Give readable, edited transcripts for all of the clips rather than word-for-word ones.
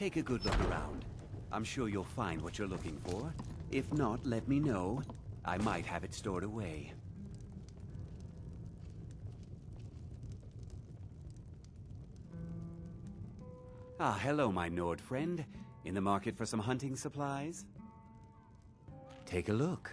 Take a good look around. I'm sure you'll find what you're looking for. If not, let me know. I might have it stored away. Ah, hello, my Nord friend. In the market for some hunting supplies? Take a look.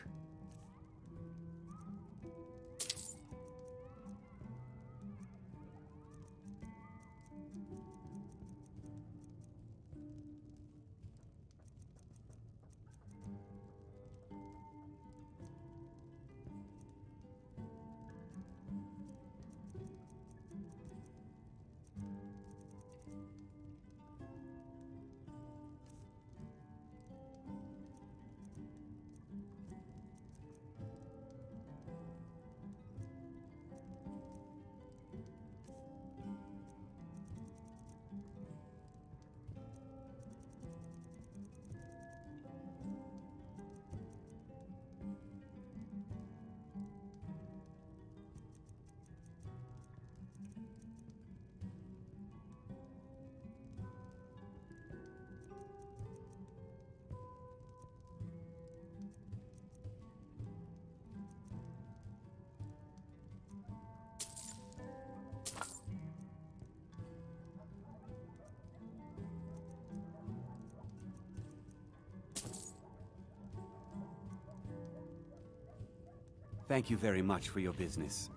Thank you very much for your business.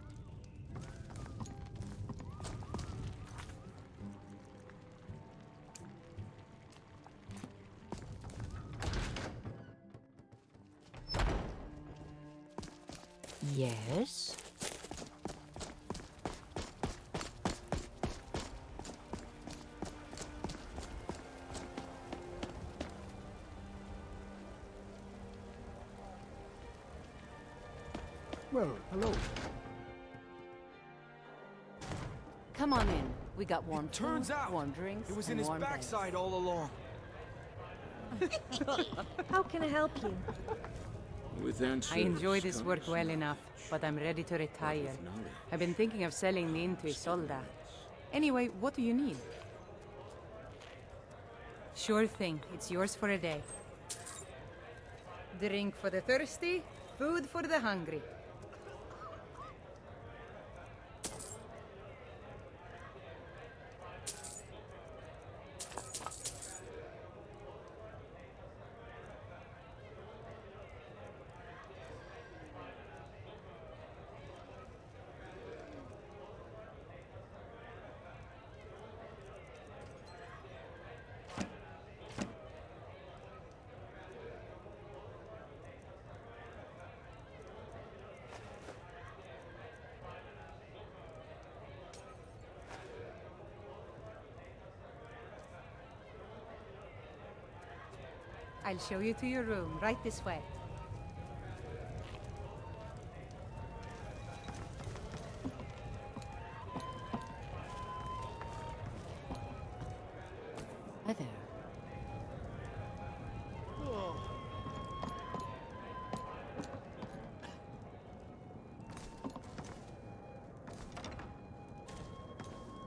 Yes? Well, hello. Come on in. We got warm Turns food, out, warm drinks, it was and in his warm backside beds. all along. How can I help you? With answers I enjoy this comes work well enough, but I'm ready to retire. I've been thinking of selling the inn to Isolda. Anyway, what do you need? Sure thing, it's yours for a day. Drink for the thirsty, food for the hungry. I'll show you to your room, right this way. Hi there.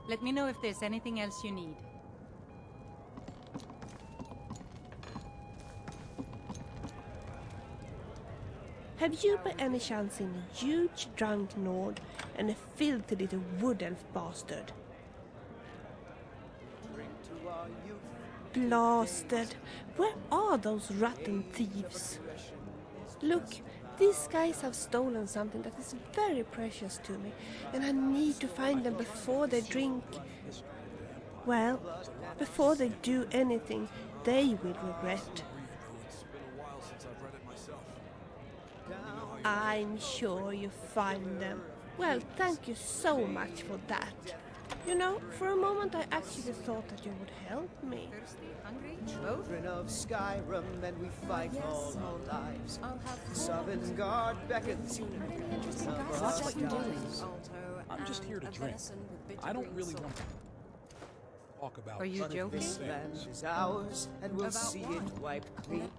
Let me know if there's anything else you need. Have you by any chance seen a huge drunk Nord and a filthy little wood elf bastard? Blasted! Where are those rotten thieves? Look, these guys have stolen something that is very precious to me, and I need to find them before they drink. Well, before they do anything, they will regret. I'm sure you find them. Well, thank you so much for that. You know, for a moment I actually thought that you would help me. Thirsty, hungry, both? Children of Skyrim, and we fight all our lives. Sovngarde beckons. What are you doing? I'm just here to drink. I don't really want to talk about Are you joking? This land is ours, and we'll see it wiped clean.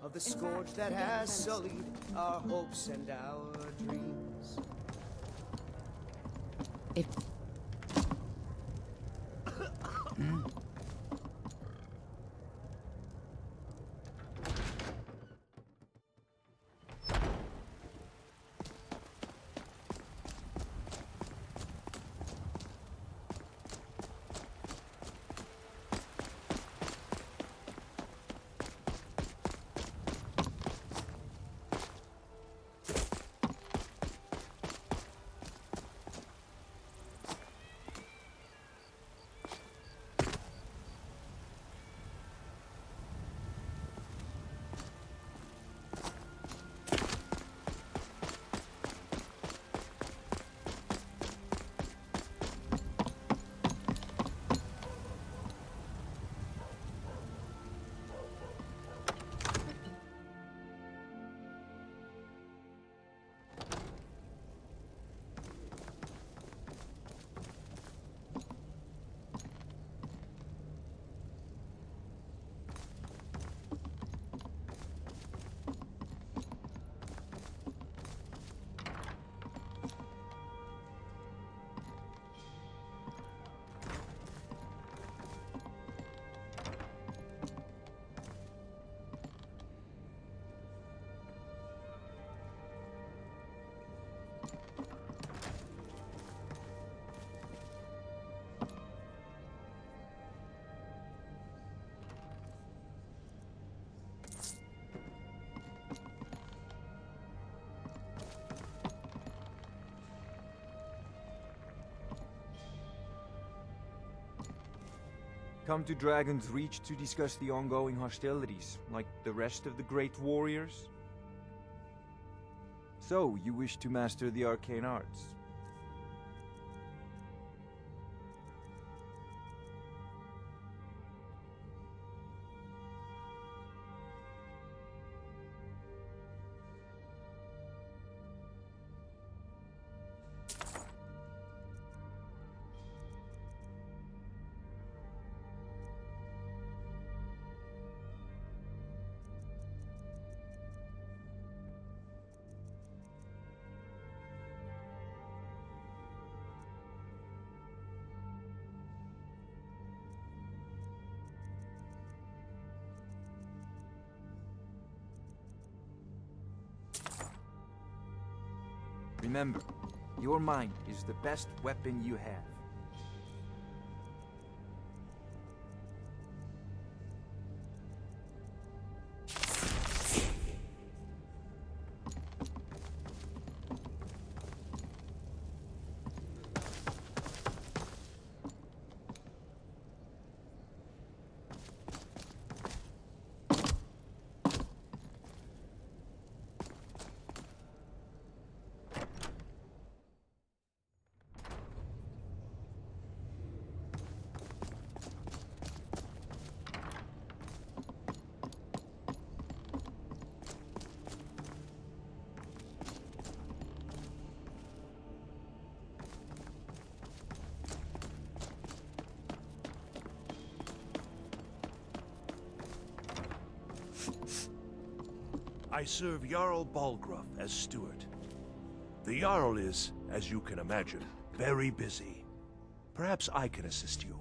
of the scourge that has sullied our hopes and our dreams. If come to Dragon's Reach to discuss the ongoing hostilities, like the rest of the great warriors? So, you wish to master the arcane arts? Remember, your mind is the best weapon you have. I serve Jarl Balgruuf as steward. The Jarl is, as you can imagine, very busy. Perhaps I can assist you.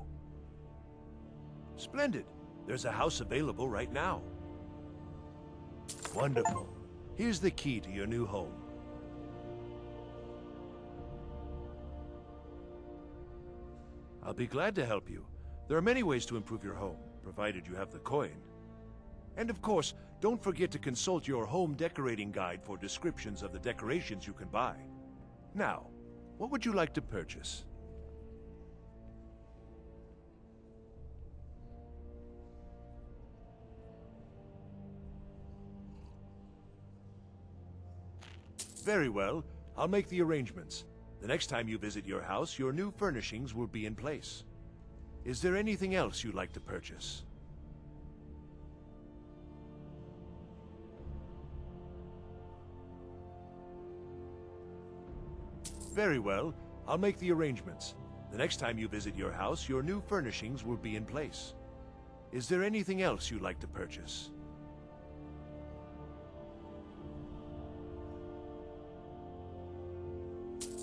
Splendid. There's a house available right now. Wonderful. Here's the key to your new home. I'll be glad to help you. There are many ways to improve your home, provided you have the coin. And of course, don't forget to consult your home decorating guide for descriptions of the decorations you can buy. Now, what would you like to purchase? Very well. I'll make the arrangements. The next time you visit your house, your new furnishings will be in place. Is there anything else you'd like to purchase? Very well. I'll make the arrangements. The next time you visit your house, your new furnishings will be in place. Is there anything else you'd like to purchase?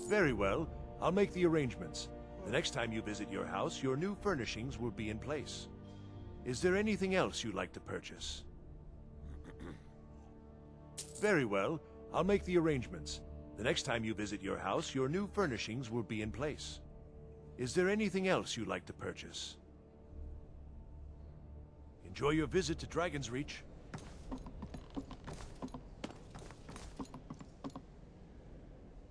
Very well. I'll make the arrangements. The next time you visit your house, your new furnishings will be in place. Is there anything else you'd like to purchase? Very well. I'll make the arrangements. The next time you visit your house, your new furnishings will be in place. Is there anything else you'd like to purchase? Enjoy your visit to Dragon's Reach.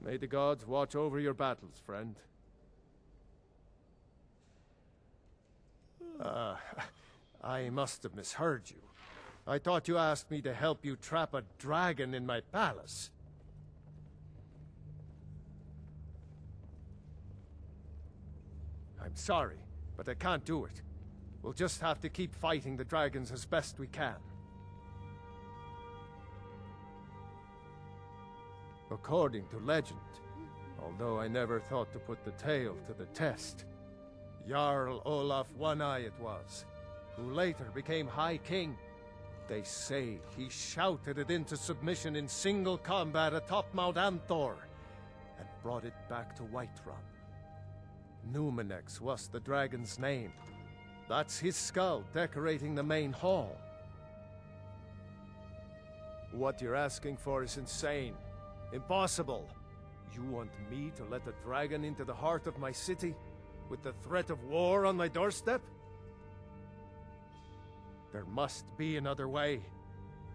May the gods watch over your battles, friend. I must have misheard you. I thought you asked me to help you trap a dragon in my palace. I'm sorry, but I can't do it. We'll just have to keep fighting the dragons as best we can. According to legend, although I never thought to put the tale to the test, Jarl Olaf One-Eye it was, who later became High King. They say he shouted it into submission in single combat atop Mount Anthor, and brought it back to Whiterun. Numenex was the dragon's name. That's his skull decorating the main hall. What you're asking for is insane. Impossible. You want me to let a dragon into the heart of my city, with the threat of war on my doorstep? There must be another way.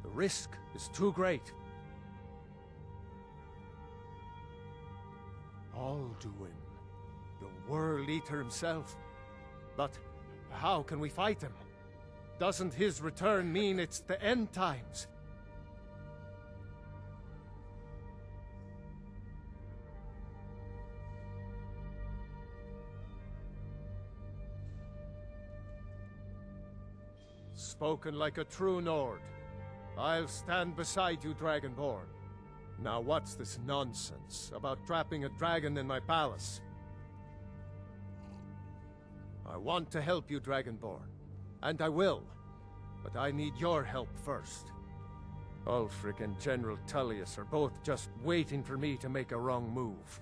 The risk is too great. Alduin, the World Eater himself. But how can we fight him? Doesn't his return mean it's the end times? Spoken like a true Nord. I'll stand beside you, Dragonborn. Now what's this nonsense about trapping a dragon in my palace? I want to help you, Dragonborn. And I will. But I need your help first. Ulfric and General Tullius are both just waiting for me to make a wrong move.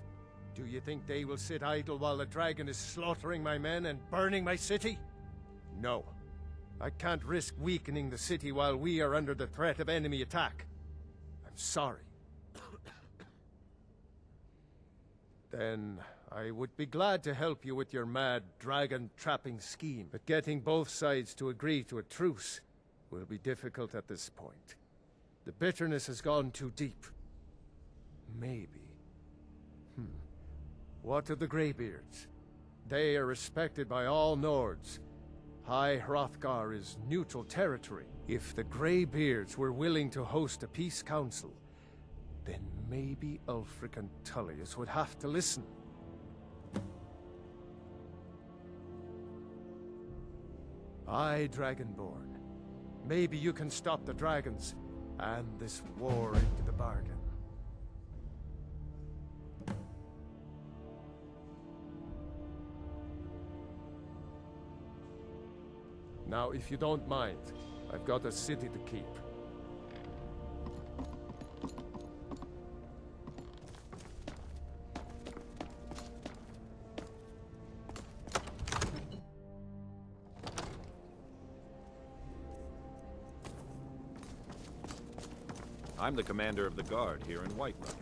Do you think they will sit idle while the dragon is slaughtering my men and burning my city? No. I can't risk weakening the city while we are under the threat of enemy attack. I'm sorry. Then I would be glad to help you with your mad dragon-trapping scheme, but getting both sides to agree to a truce will be difficult at this point. The bitterness has gone too deep. Maybe. What of the Greybeards? They are respected by all Nords. High Hrothgar is neutral territory. If the Greybeards were willing to host a peace council, then maybe Ulfric and Tullius would have to listen. Aye, Dragonborn. Maybe you can stop the dragons, and this war into the bargain. Now, if you don't mind, I've got a city to keep. I'm the commander of the guard here in Whiterun.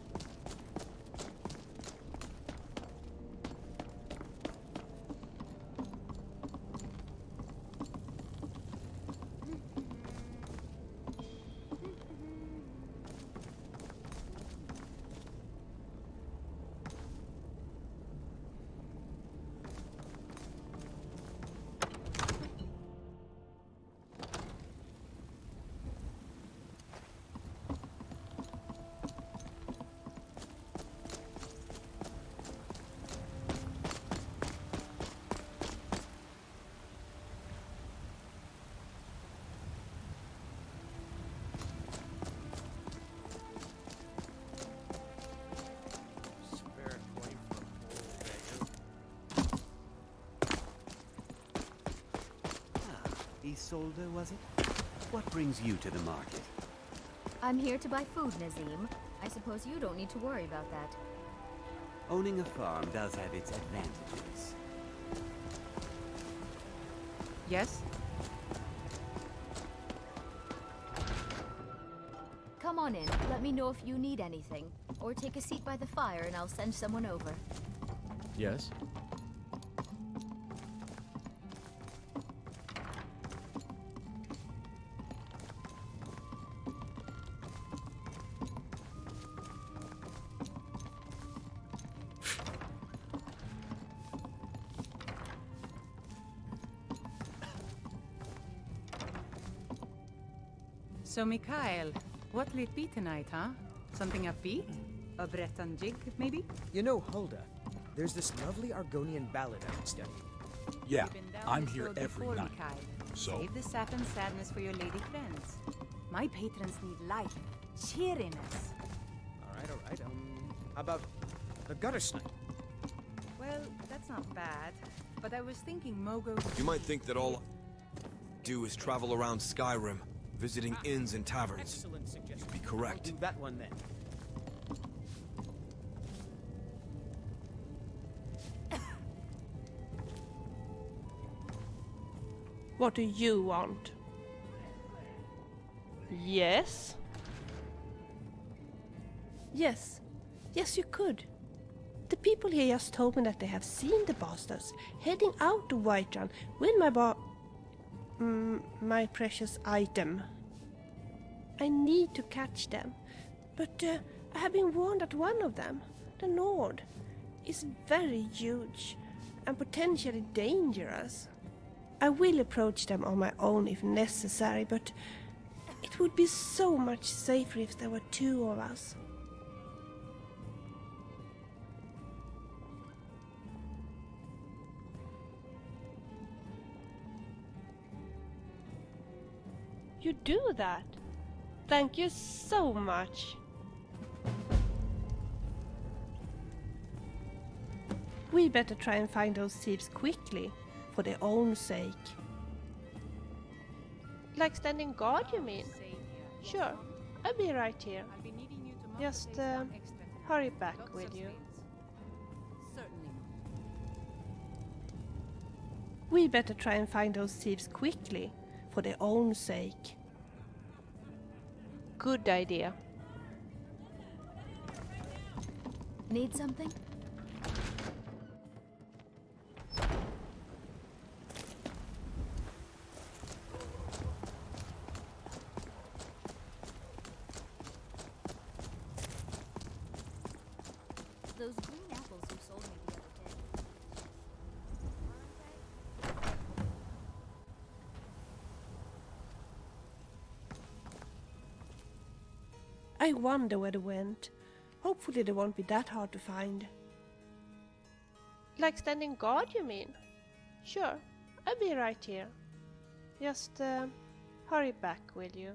Isolde, was it? What brings you to the market? I'm here to buy food, Nazim. I suppose you don't need to worry about that. Owning a farm does have its advantages. Yes? Come on in. Let me know if you need anything. Or take a seat by the fire and I'll send someone over. Yes? So, Mikhail, what'll it be tonight, huh? Something upbeat? A Breton jig, maybe? You know, Hulda, there's this lovely Argonian ballad I've been studying. Yeah, We've been down I'm this here road every before, night. Mikhail. So? Save the sap and sadness for your lady friends. My patrons need life, cheeriness. All right. How about the gutter snipe? Well, that's not bad. But I was thinking Mogo... You might think that all I do is travel around Skyrim, visiting inns and taverns. Excellent suggestion. You'd be correct. I'll do that one then. What do you want? Yes? Yes. Yes, you could. The people here just told me that they have seen the bastards heading out to Whiterun with my precious item. I need to catch them, but I have been warned that one of them, the Nord, is very huge and potentially dangerous. I will approach them on my own if necessary, but it would be so much safer if there were two of us. You do that? Thank you so much. We better try and find those thieves quickly, for their own sake. Like standing guard, you mean? Sure, I'll be right here. I'll be needing you to Just motivate some extra tonight. hurry back, Lots will of you? spins. Certainly. We better try and find those thieves quickly, for their own sake. Good idea. Need something? Those green apples you sold me the other day. I wonder where they went. Hopefully they won't be that hard to find. Like standing guard, you mean? Sure, I'll be right here. Just hurry back, will you?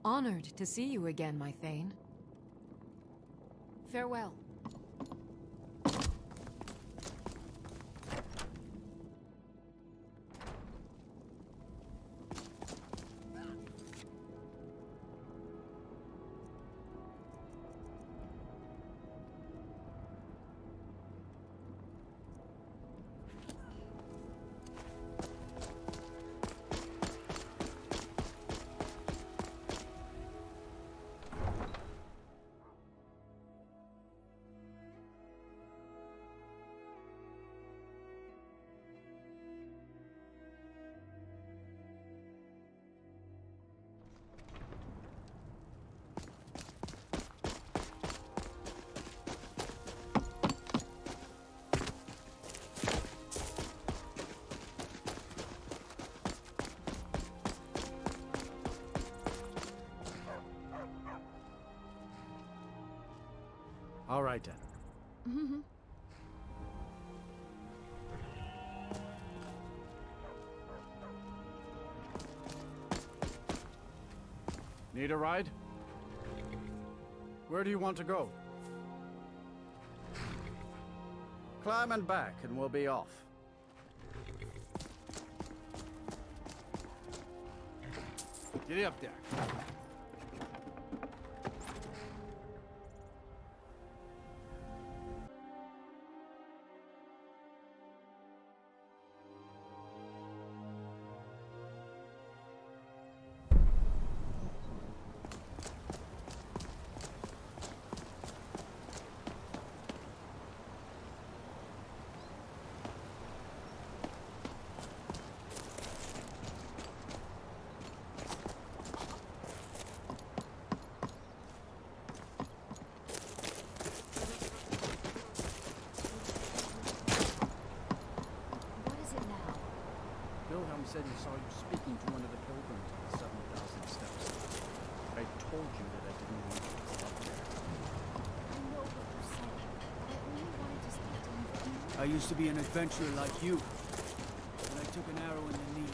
Honored to see you again, my Thane. Farewell. All right then. Mm-hmm. Need a ride? Where do you want to go? Climb and back and we'll be off. Get up there. Said he saw you speaking to one of the pilgrims on the 7,000 steps. I told you that I didn't want you to go up there. I know what you said, but I only wanted to speak to him. I used to be an adventurer like you, and I took an arrow in the knee.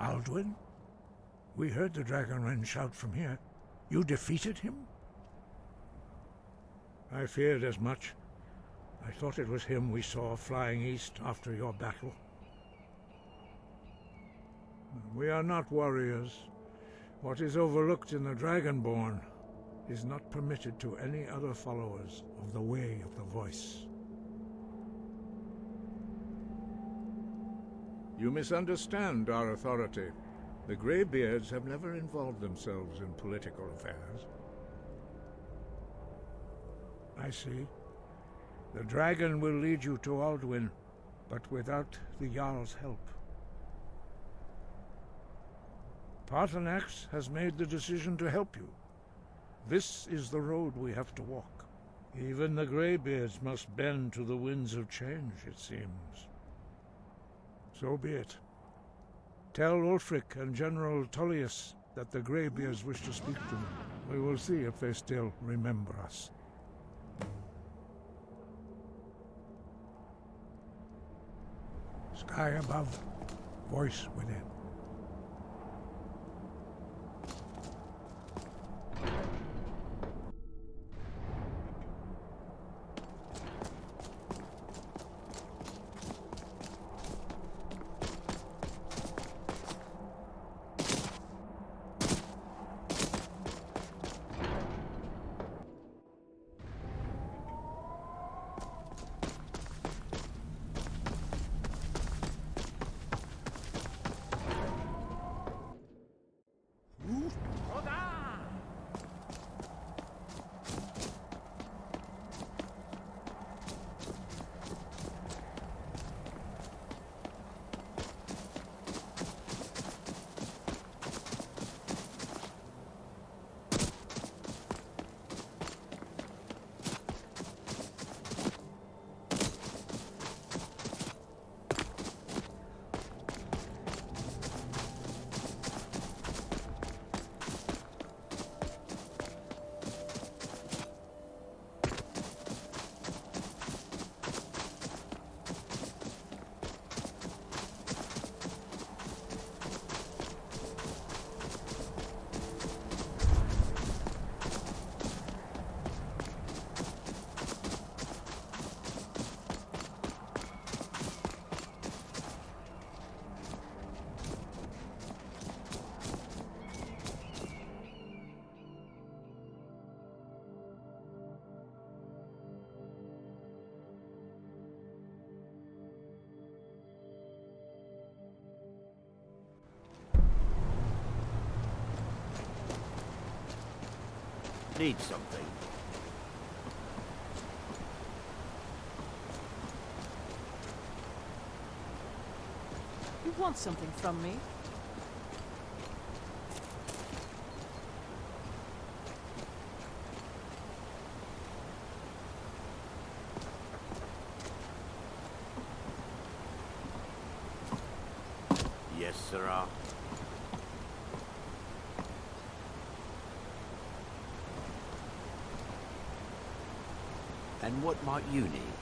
Alduin? We heard the Dragonren shout from here. You defeated him? I feared as much. I thought it was him we saw flying east after your battle. We are not warriors. What is overlooked in the Dragonborn is not permitted to any other followers of the Way of the Voice. You misunderstand our authority. The Greybeards have never involved themselves in political affairs. I see. The dragon will lead you to Alduin, but without the Jarl's help. Paarthurnax has made the decision to help you. This is the road we have to walk. Even the Greybeards must bend to the winds of change, it seems. So be it. Tell Ulfric and General Tullius that the Greybeards wish to speak to them. We will see if they still remember us. Sky above, voice within. Need something? You want something from me? Yes, sirrah. And what might you need?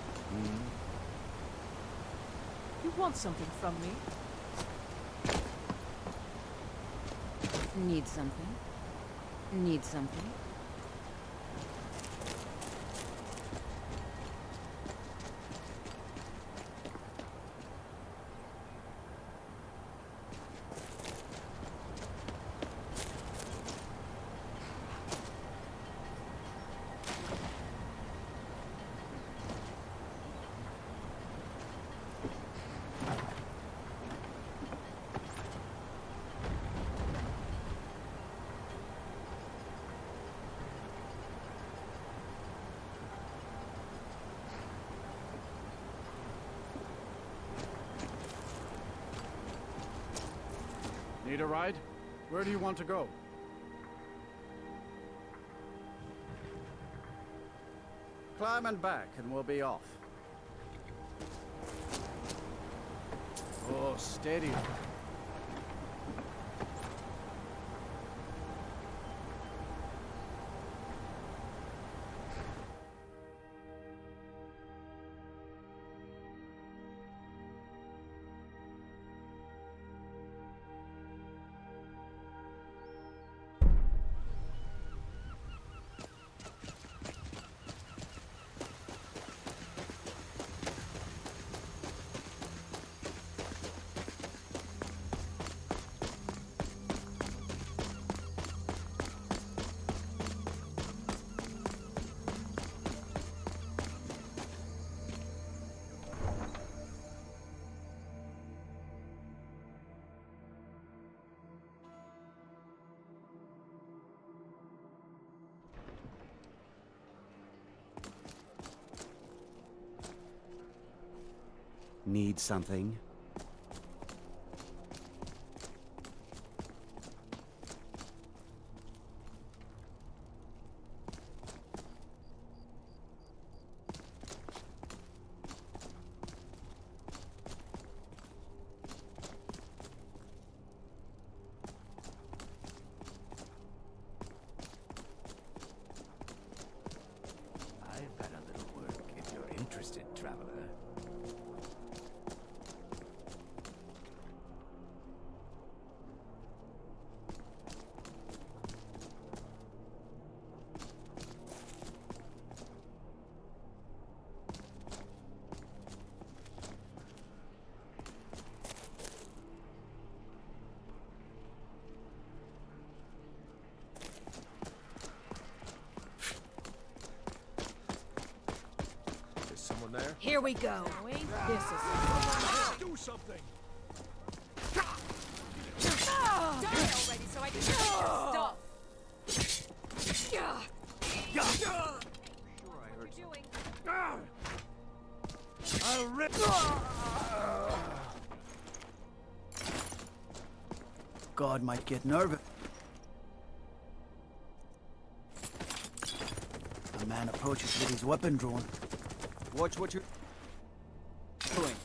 You want something from me? Need something? Need something? Need a ride? Where do you want to go? Climb and back, and we'll be off. Oh, steady. Need something? I've got a little work if you're interested, traveler. Is someone there? Here we go. This is... Do something! Die already so I can get your stuff. Sure, I heard doing? I'll rip. God might get nervous. A man approaches with his weapon drawn. Watch what you're doing.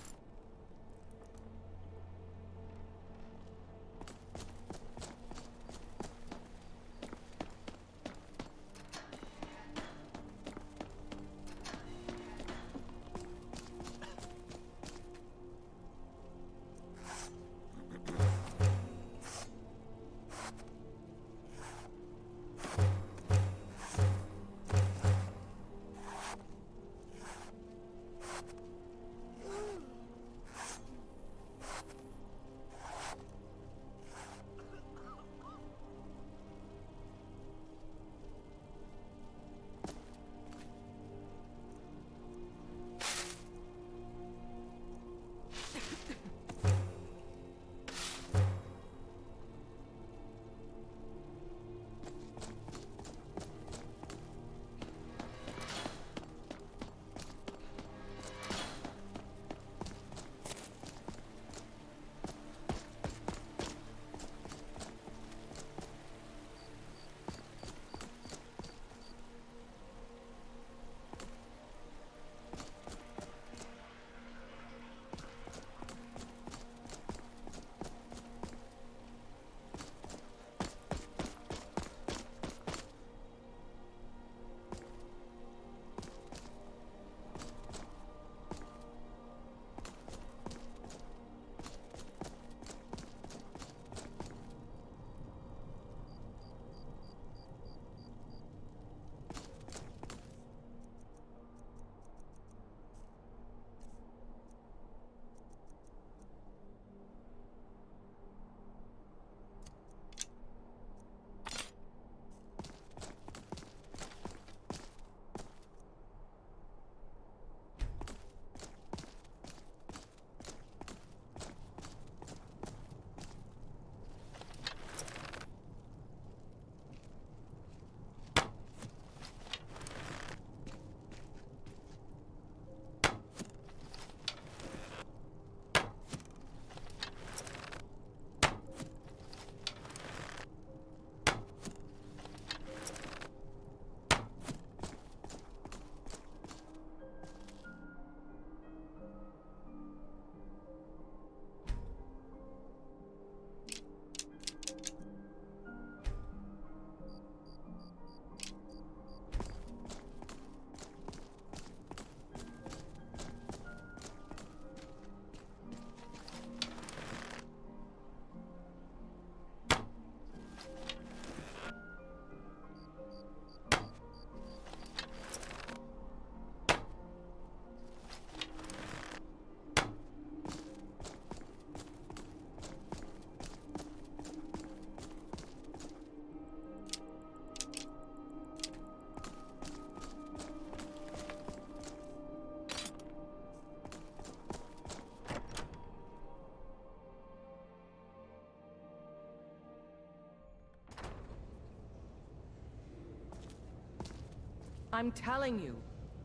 I'm telling you,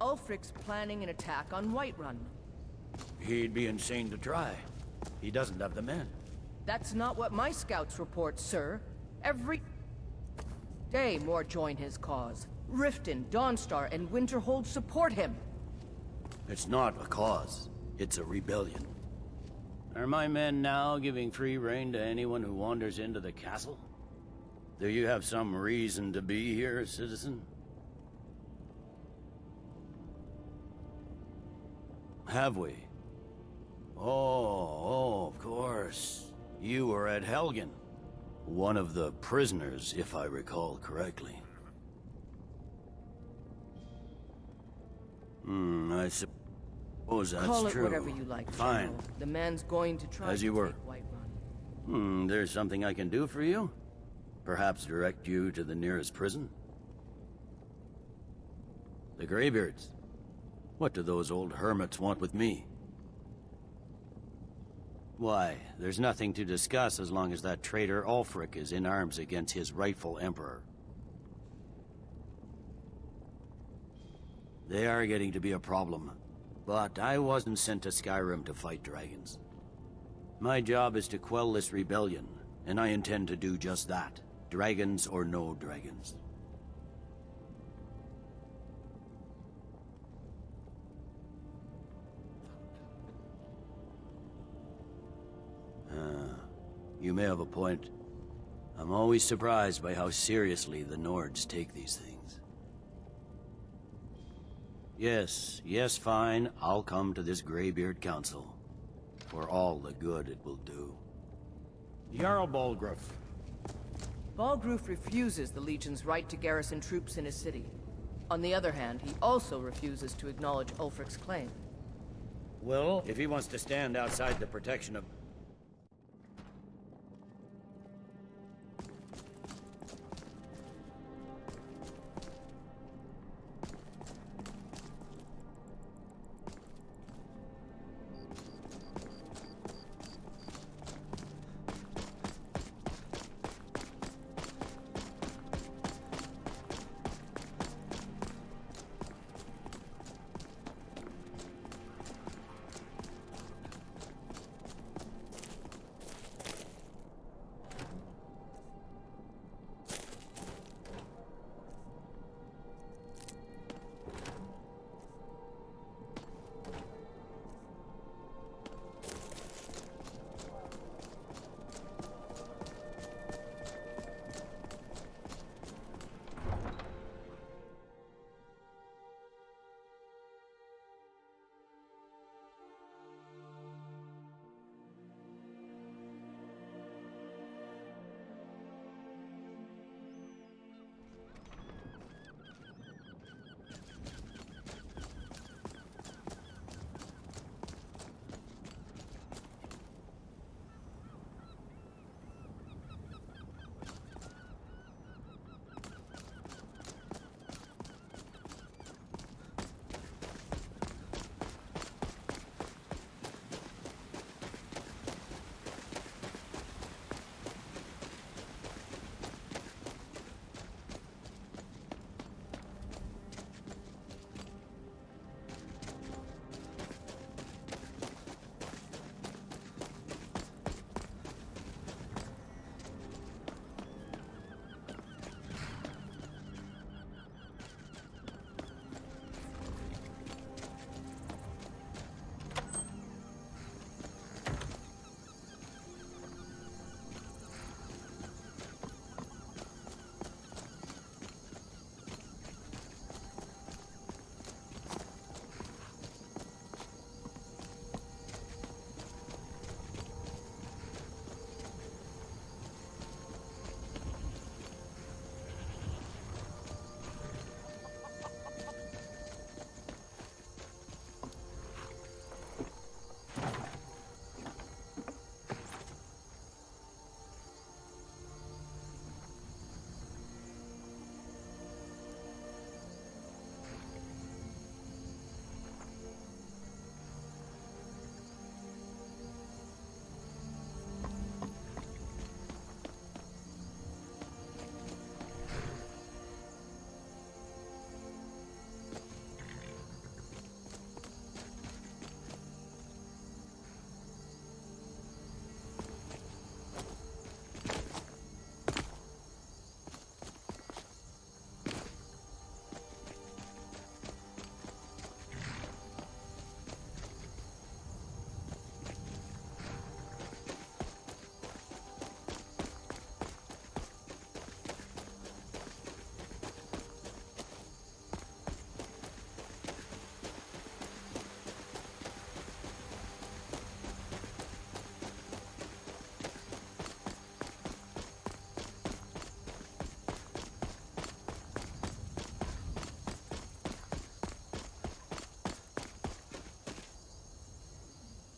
Ulfric's planning an attack on Whiterun. He'd be insane to try. He doesn't have the men. That's not what my scouts report, sir. Every day more join his cause. Riften, Dawnstar, and Winterhold support him. It's not a cause. It's a rebellion. Are my men now giving free rein to anyone who wanders into the castle? Do you have some reason to be here, citizen? Have we? Oh, of course. You were at Helgen. One of the prisoners, if I recall correctly. I suppose that's Call it true. whatever you like, Fine. General. The man's going to try As to you were. take Whiterun. There's something I can do for you? Perhaps direct you to the nearest prison? The Greybeards. What do those old hermits want with me? Why, there's nothing to discuss as long as that traitor Ulfric is in arms against his rightful emperor. They are getting to be a problem, but I wasn't sent to Skyrim to fight dragons. My job is to quell this rebellion, and I intend to do just that, dragons or no dragons. You may have a point. I'm always surprised by how seriously the Nords take these things. Yes, fine. I'll come to this Greybeard Council. For all the good it will do. Jarl Balgruuf. Balgruuf refuses the Legion's right to garrison troops in his city. On the other hand, he also refuses to acknowledge Ulfric's claim. Well, if he wants to stand outside the protection of...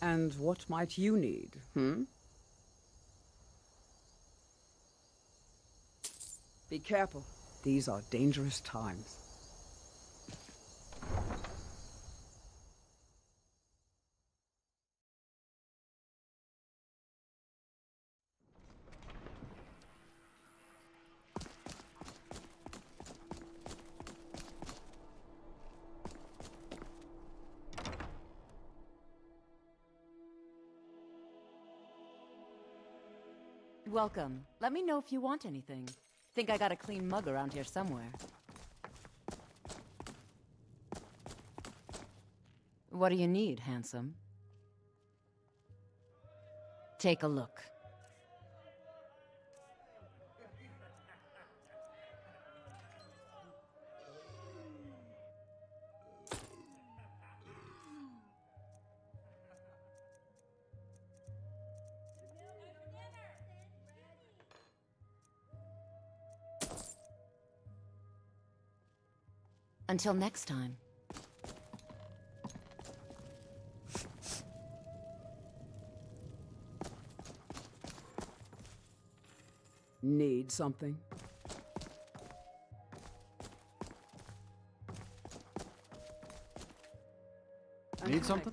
And what might you need, Be careful. These are dangerous times. Welcome. Let me know if you want anything. Think I got a clean mug around here somewhere. What do you need, handsome? Take a look. Until next time. Need something? Need something?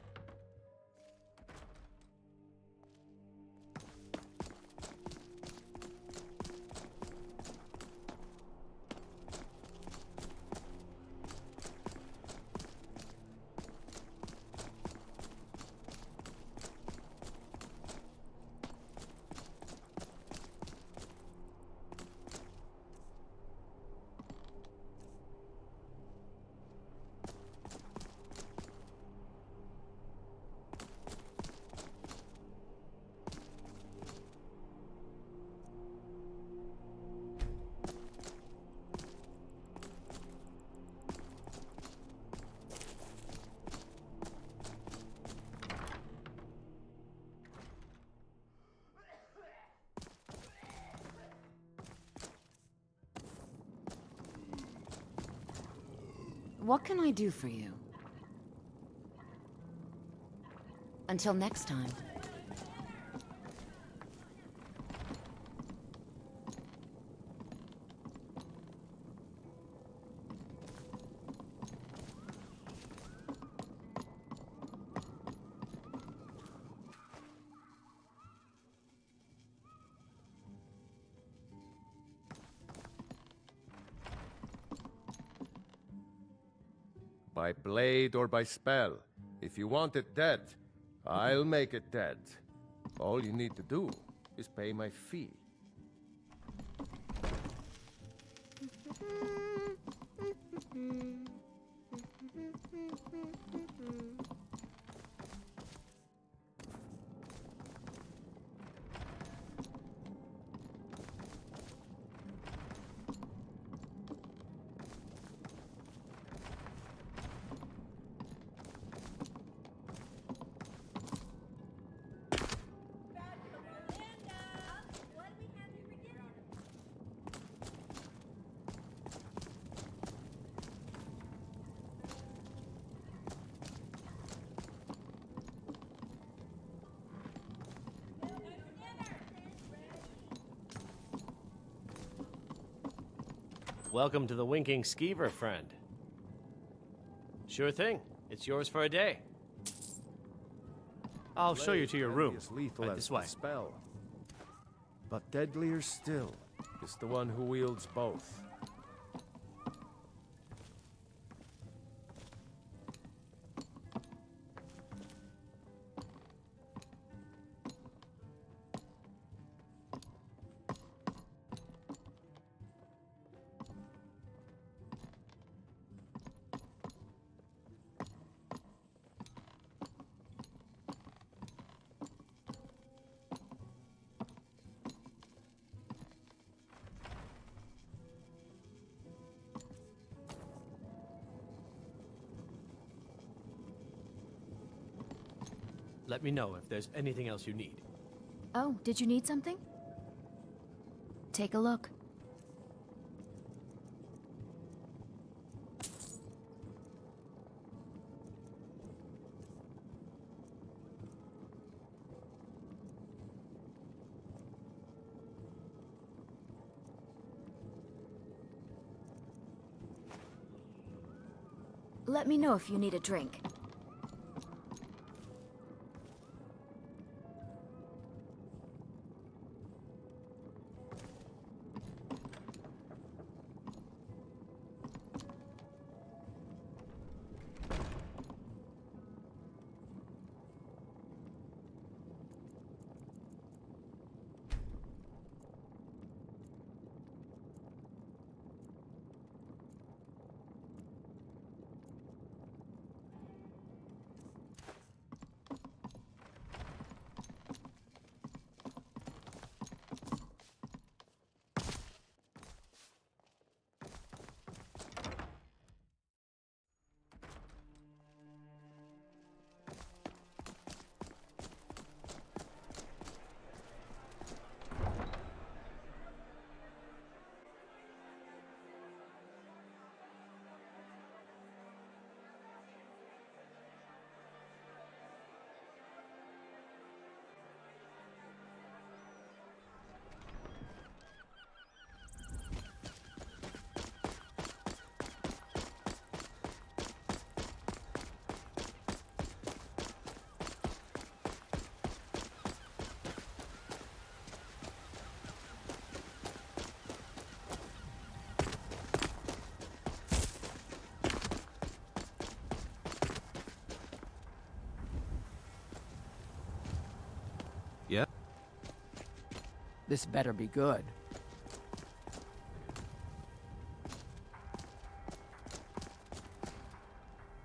What can I do for you? Until next time. By blade or by spell. If you want it dead, I'll make it dead. All you need to do is pay my fee. Welcome to the Winking Skeever, friend. Sure thing. It's yours for a day. I'll show you to your room. Lethal Right as this way. the spell. But deadlier still is the one who wields both. Let me know if there's anything else you need. Oh, did you need something? Take a look. Let me know if you need a drink. Yeah? This better be good.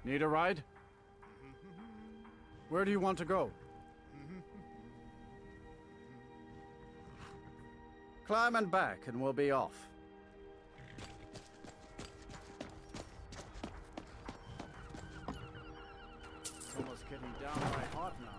Need a ride? Where do you want to go? Climb and back and we'll be off. It's almost getting downright hot now.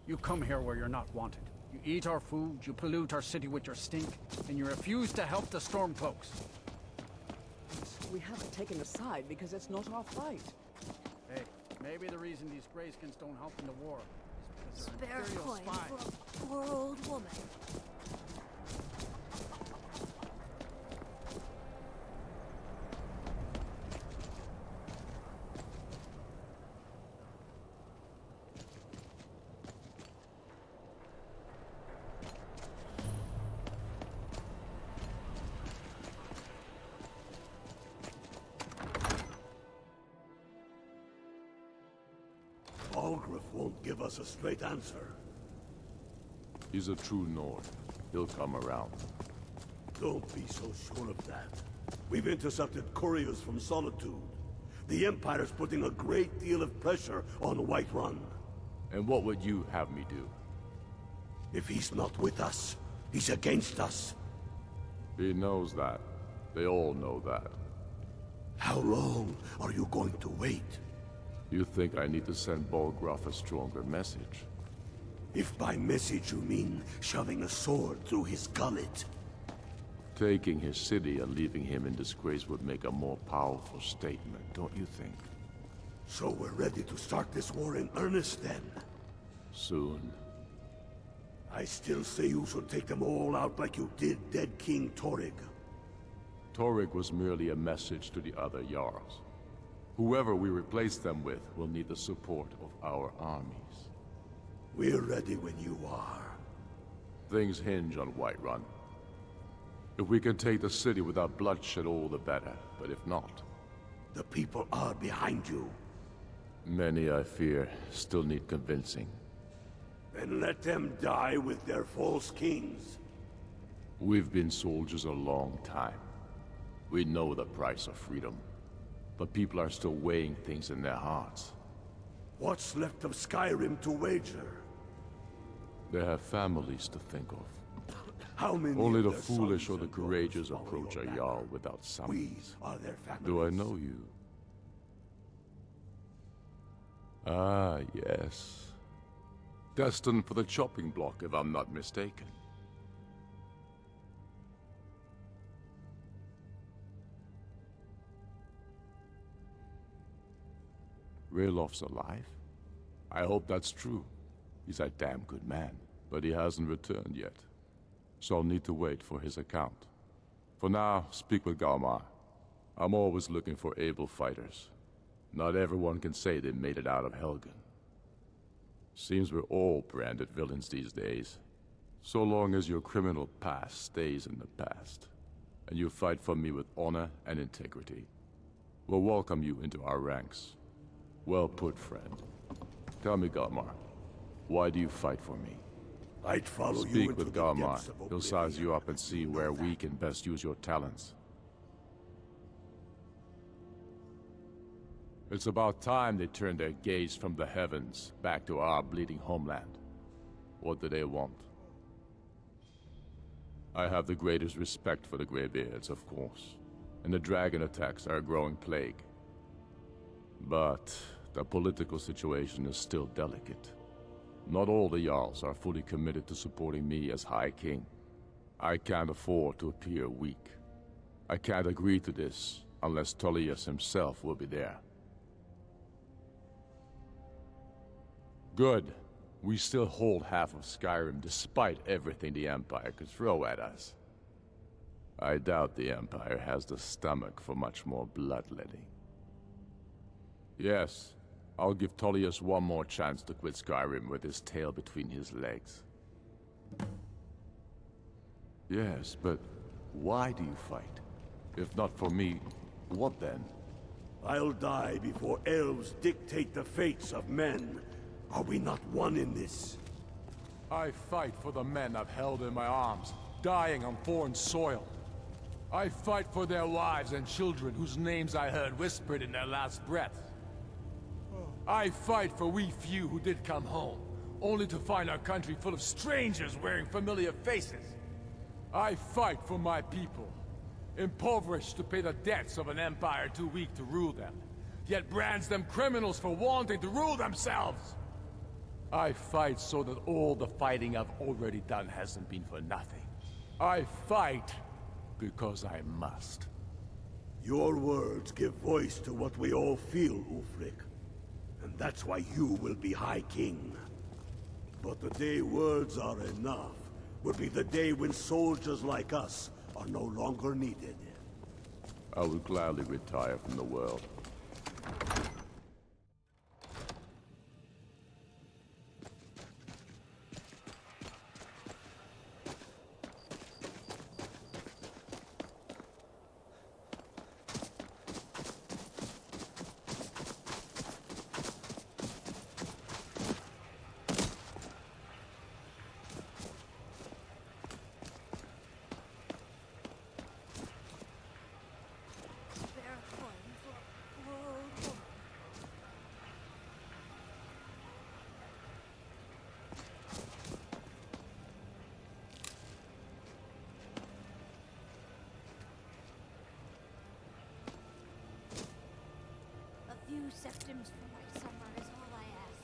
You come here where you're not wanted. You eat our food, you pollute our city with your stink, and you refuse to help the Stormcloaks. We haven't taken a side because it's not our fight. Hey, maybe the reason these Greyskins don't help in the war is because they're Spare Imperial coin spies. for a poor old woman. Algriff won't give us a straight answer. He's a true Nord. He'll come around. Don't be so sure of that. We've intercepted couriers from Solitude. The Empire's putting a great deal of pressure on Whiterun. And what would you have me do? If he's not with us, he's against us. He knows that. They all know that. How long are you going to wait? You think I need to send Bolgraf a stronger message? If by message you mean shoving a sword through his gullet. Taking his city and leaving him in disgrace would make a more powerful statement, don't you think? So we're ready to start this war in earnest then? Soon. I still say you should take them all out like you did dead King Torrig. Torrig was merely a message to the other Jarls. Whoever we replace them with will need the support of our armies. We're ready when you are. Things hinge on Whiterun. If we can take the city without bloodshed, all the better. But if not... The people are behind you. Many, I fear, still need convincing. Then let them die with their false kings. We've been soldiers a long time. We know the price of freedom. But people are still weighing things in their hearts. What's left of Skyrim to wager? They have families to think of. How many Only of the their foolish or sons the and daughters courageous follow approach your a banner? Jarl without summons. We are their families. Do I know you? Ah, yes. Destined for the chopping block, if I'm not mistaken. Railof's alive? I hope that's true. He's a damn good man, but he hasn't returned yet. So I'll need to wait for his account. For now, speak with Galmar. I'm always looking for able fighters. Not everyone can say they made it out of Helgen. Seems we're all branded villains these days. So long as your criminal past stays in the past, and you fight for me with honor and integrity, we'll welcome you into our ranks. Well put, friend. Tell me, Galmar, why do you fight for me? I'd follow you Speak into with the Galmar. depths of He'll oblivion. size you up and see where we can best use your talents. It's about time they turned their gaze from the heavens back to our bleeding homeland. What do they want? I have the greatest respect for the Greybeards, of course, and the dragon attacks are a growing plague. But the political situation is still delicate. Not all the Jarls are fully committed to supporting me as High King. I can't afford to appear weak. I can't agree to this unless Tullius himself will be there. Good. We still hold half of Skyrim despite everything the Empire could throw at us. I doubt the Empire has the stomach for much more bloodletting. Yes, I'll give Tullius one more chance to quit Skyrim with his tail between his legs. Yes, but why do you fight? If not for me, what then? I'll die before elves dictate the fates of men. Are we not one in this? I fight for the men I've held in my arms, dying on foreign soil. I fight for their wives and children whose names I heard whispered in their last breath. I fight for we few who did come home, only to find our country full of strangers wearing familiar faces. I fight for my people, impoverished to pay the debts of an empire too weak to rule them, yet brands them criminals for wanting to rule themselves. I fight so that all the fighting I've already done hasn't been for nothing. I fight because I must. Your words give voice to what we all feel, Ulfric. And that's why you will be High King. But the day words are enough will be the day when soldiers like us are no longer needed. I would gladly retire from the world. A few septims for my summer is all I ask.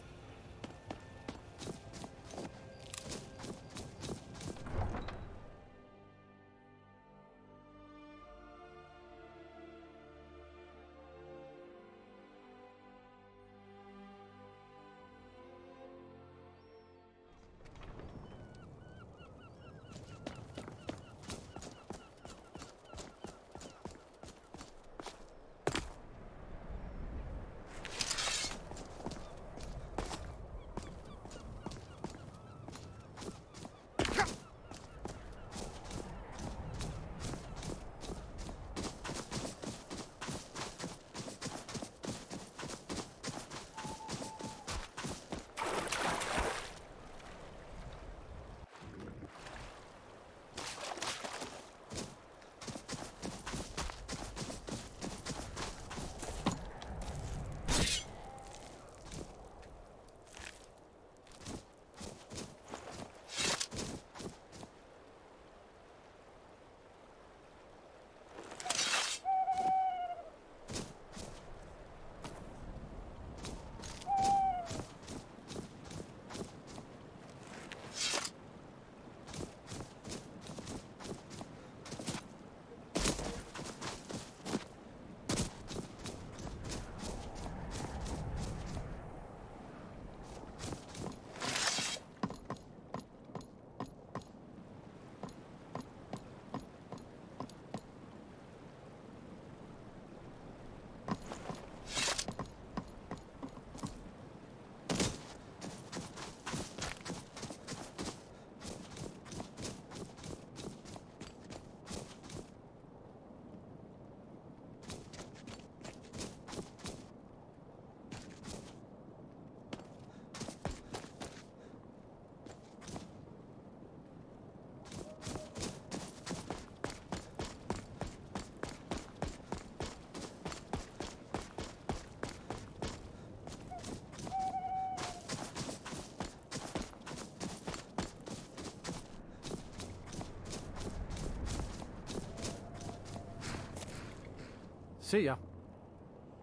See ya.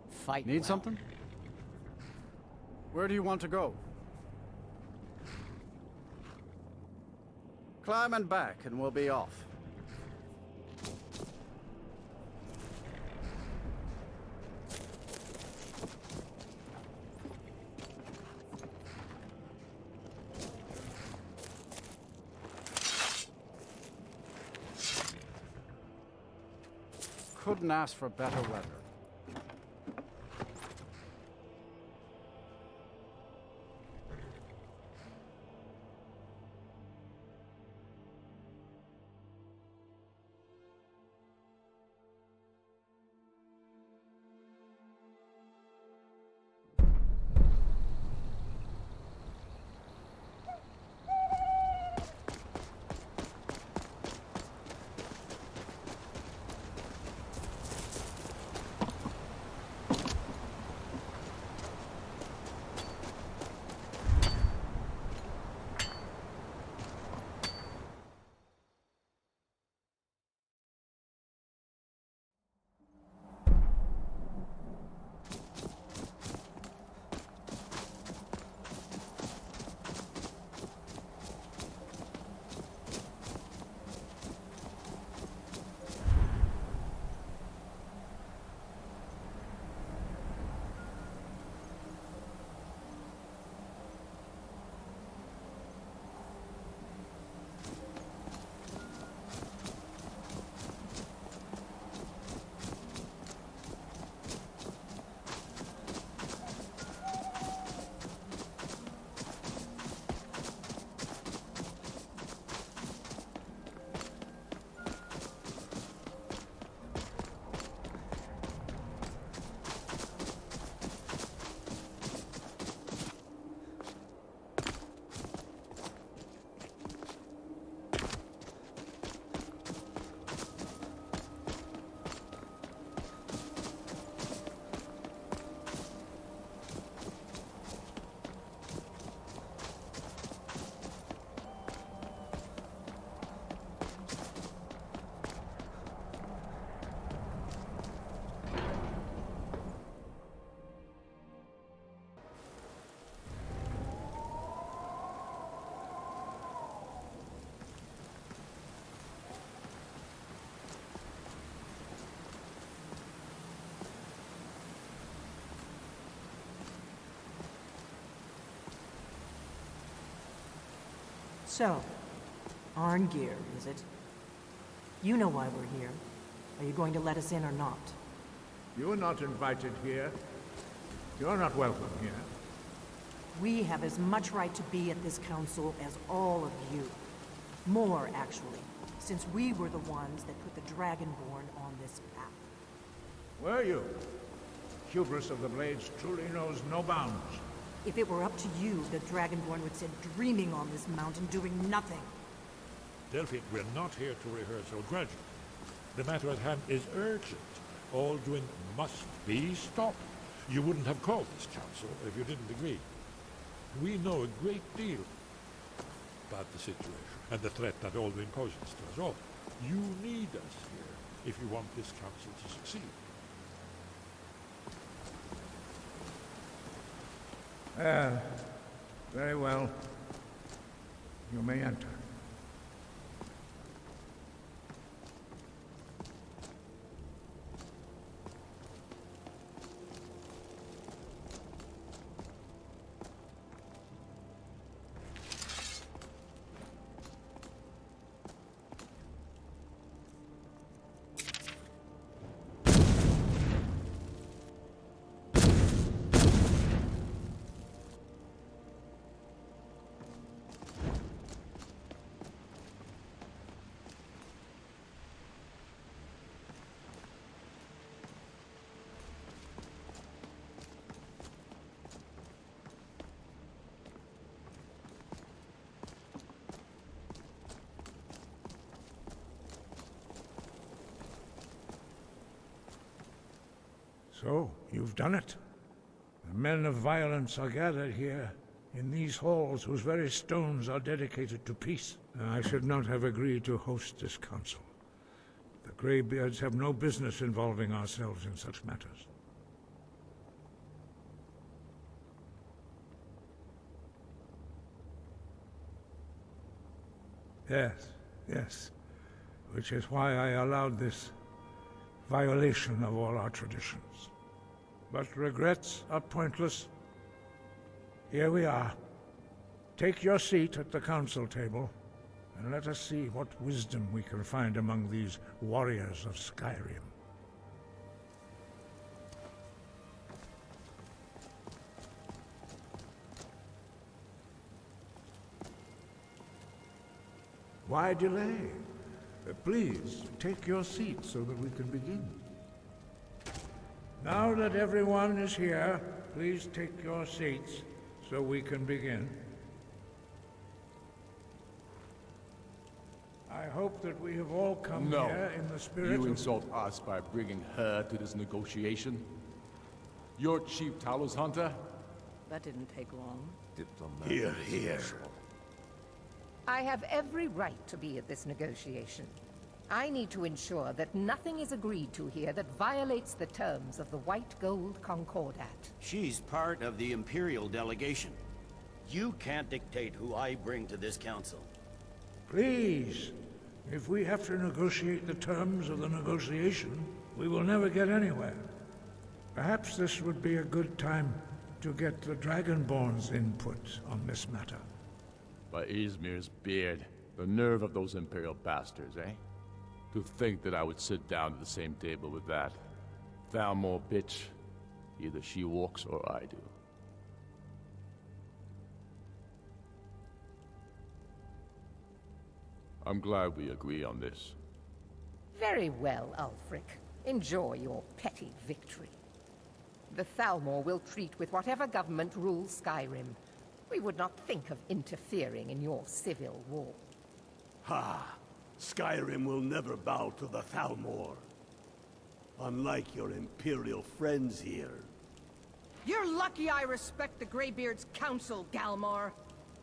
Fight. Need well. something? Where do you want to go? Climb and back, and we'll be off. Couldn't ask for better weather. So, Arngeir, is it? You know why we're here. Are you going to let us in or not? You're not invited here. You're not welcome here. We have as much right to be at this council as all of you. More, actually, since we were the ones that put the Dragonborn on this path. Were you? Hubris of the Blades truly knows no bounds. If it were up to you, the Dragonborn would sit dreaming on this mountain doing nothing. Delphine, we're not here to rehearse or graduate. The matter at hand is urgent. All doing must be stopped. You wouldn't have called this council if you didn't agree. We know a great deal about the situation and the threat that Alduin poses to us all. You need us here if you want this council to succeed. Very well. You may enter. So, you've done it. The men of violence are gathered here, in these halls whose very stones are dedicated to peace. I should not have agreed to host this council. The Greybeards have no business involving ourselves in such matters. Yes, yes. Which is why I allowed this violation of all our traditions. But regrets are pointless. Here we are. Take your seat at the council table, and let us see what wisdom we can find among these warriors of Skyrim. Why delay? Please, take your seat so that we can begin. Now that everyone is here, please take your seats so we can begin. I hope that we have all come here in the spirit you of... insult us by bringing her to this negotiation? You're Chief Talos Hunter? That didn't take long. Here, here. I have every right to be at this negotiation. I need to ensure that nothing is agreed to here that violates the terms of the White Gold Concordat. She's part of the Imperial delegation. You can't dictate who I bring to this council. Please, if we have to negotiate the terms of the negotiation, we will never get anywhere. Perhaps this would be a good time to get the Dragonborn's input on this matter. By Izmir's beard, the nerve of those Imperial bastards, eh? To think that I would sit down at the same table with that Thalmor bitch. Either she walks or I do. I'm glad we agree on this. Very well, Ulfric. Enjoy your petty victory. The Thalmor will treat with whatever government rules Skyrim. We would not think of interfering in your civil war. Ha! Skyrim will never bow to the Thalmor. Unlike your Imperial friends here. You're lucky I respect the Greybeard's counsel, Galmar.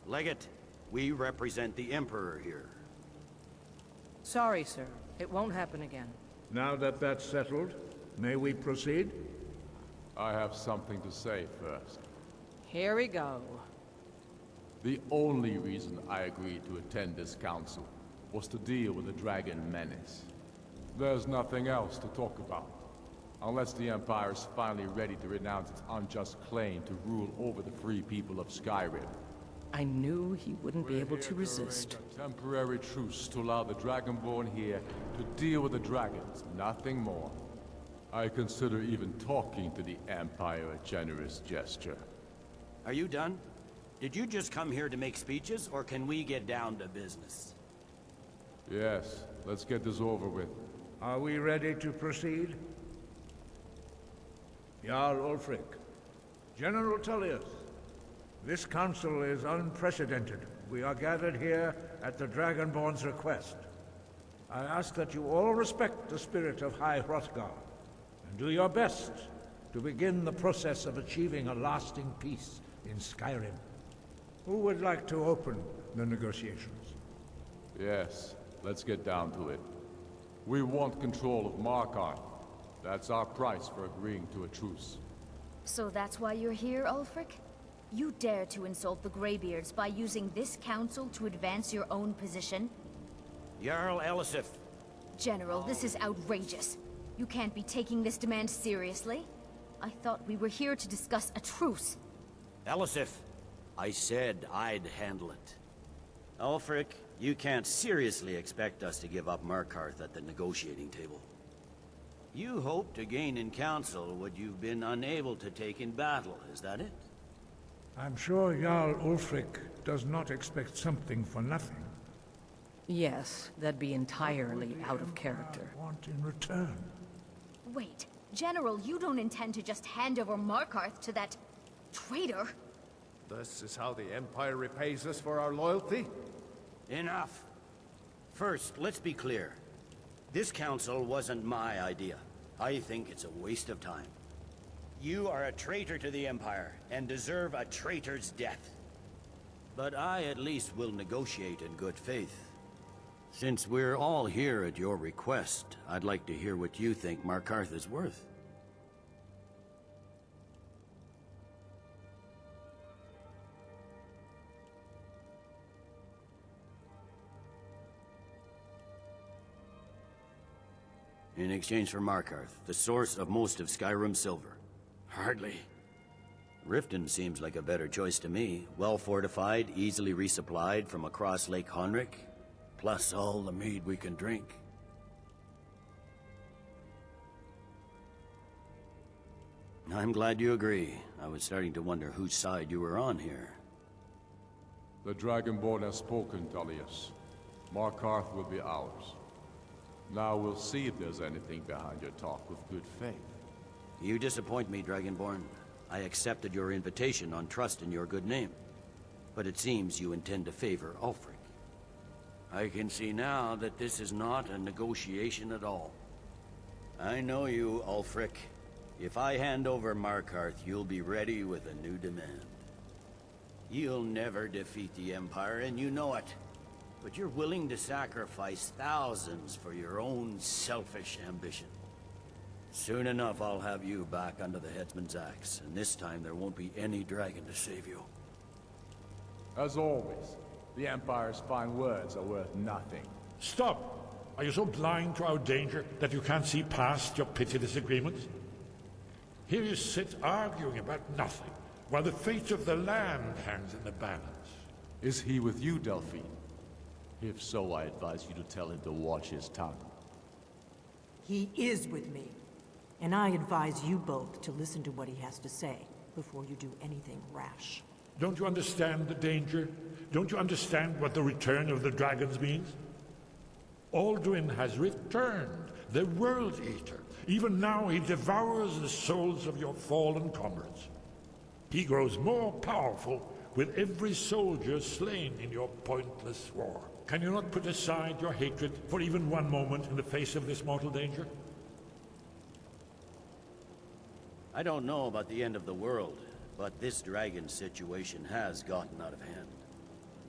Legate, we represent the Emperor here. Sorry, sir. It won't happen again. Now that that's settled, may we proceed? I have something to say first. Here we go. The only reason I agreed to attend this council was to deal with the Dragon Menace. There's nothing else to talk about. Unless the Empire is finally ready to renounce its unjust claim to rule over the free people of Skyrim. I knew he wouldn't be able to resist. A temporary truce to allow the Dragonborn here to deal with the dragons, nothing more. I consider even talking to the Empire a generous gesture. Are you done? Did you just come here to make speeches, or can we get down to business? Yes, let's get this over with. Are we ready to proceed? Jarl Ulfric, General Tullius, this council is unprecedented. We are gathered here at the Dragonborn's request. I ask that you all respect the spirit of High Hrothgar, and do your best to begin the process of achieving a lasting peace in Skyrim. Who would like to open the negotiations? Yes, let's get down to it. We want control of Markarth. That's our price for agreeing to a truce. So that's why you're here, Ulfric? You dare to insult the Greybeards by using this council to advance your own position? Jarl Elisif. General, this is outrageous. You can't be taking this demand seriously. I thought we were here to discuss a truce. Elisif, I said I'd handle it. Ulfric, you can't seriously expect us to give up Markarth at the negotiating table. You hoped to gain in council what you've been unable to take in battle, is that it? I'm sure Jarl Ulfric does not expect something for nothing. Yes, that'd be entirely out of character. Want in return? Wait, General, you don't intend to just hand over Markarth to that traitor? This is how the Empire repays us for our loyalty? Enough. First, let's be clear. This council wasn't my idea. I think it's a waste of time. You are a traitor to the Empire, and deserve a traitor's death. But I at least will negotiate in good faith. Since we're all here at your request, I'd like to hear what you think Markarth is worth. In exchange for Markarth, the source of most of Skyrim's silver. Hardly. Riften seems like a better choice to me. Well fortified, easily resupplied from across Lake Honric, plus all the mead we can drink. I'm glad you agree. I was starting to wonder whose side you were on here. The Dragonborn has spoken, Tullius. Markarth will be ours. Now we'll see if there's anything behind your talk with good faith. You disappoint me, Dragonborn. I accepted your invitation on trust in your good name. But it seems you intend to favor Ulfric. I can see now that this is not a negotiation at all. I know you, Ulfric. If I hand over Markarth, you'll be ready with a new demand. You'll never defeat the Empire, and you know it. But you're willing to sacrifice thousands for your own selfish ambition. Soon enough, I'll have you back under the headsman's axe, and this time there won't be any dragon to save you. As always, the Empire's fine words are worth nothing. Stop! Are you so blind to our danger that you can't see past your petty disagreements? Here you sit arguing about nothing, while the fate of the land hangs in the balance. Is he with you, Delphine? If so, I advise you to tell him to watch his tongue. He is with me. And I advise you both to listen to what he has to say before you do anything rash. Don't you understand the danger? Don't you understand what the return of the dragons means? Alduin has returned, the World Eater. Even now he devours the souls of your fallen comrades. He grows more powerful with every soldier slain in your pointless war. Can you not put aside your hatred for even one moment in the face of this mortal danger? I don't know about the end of the world, but this dragon situation has gotten out of hand.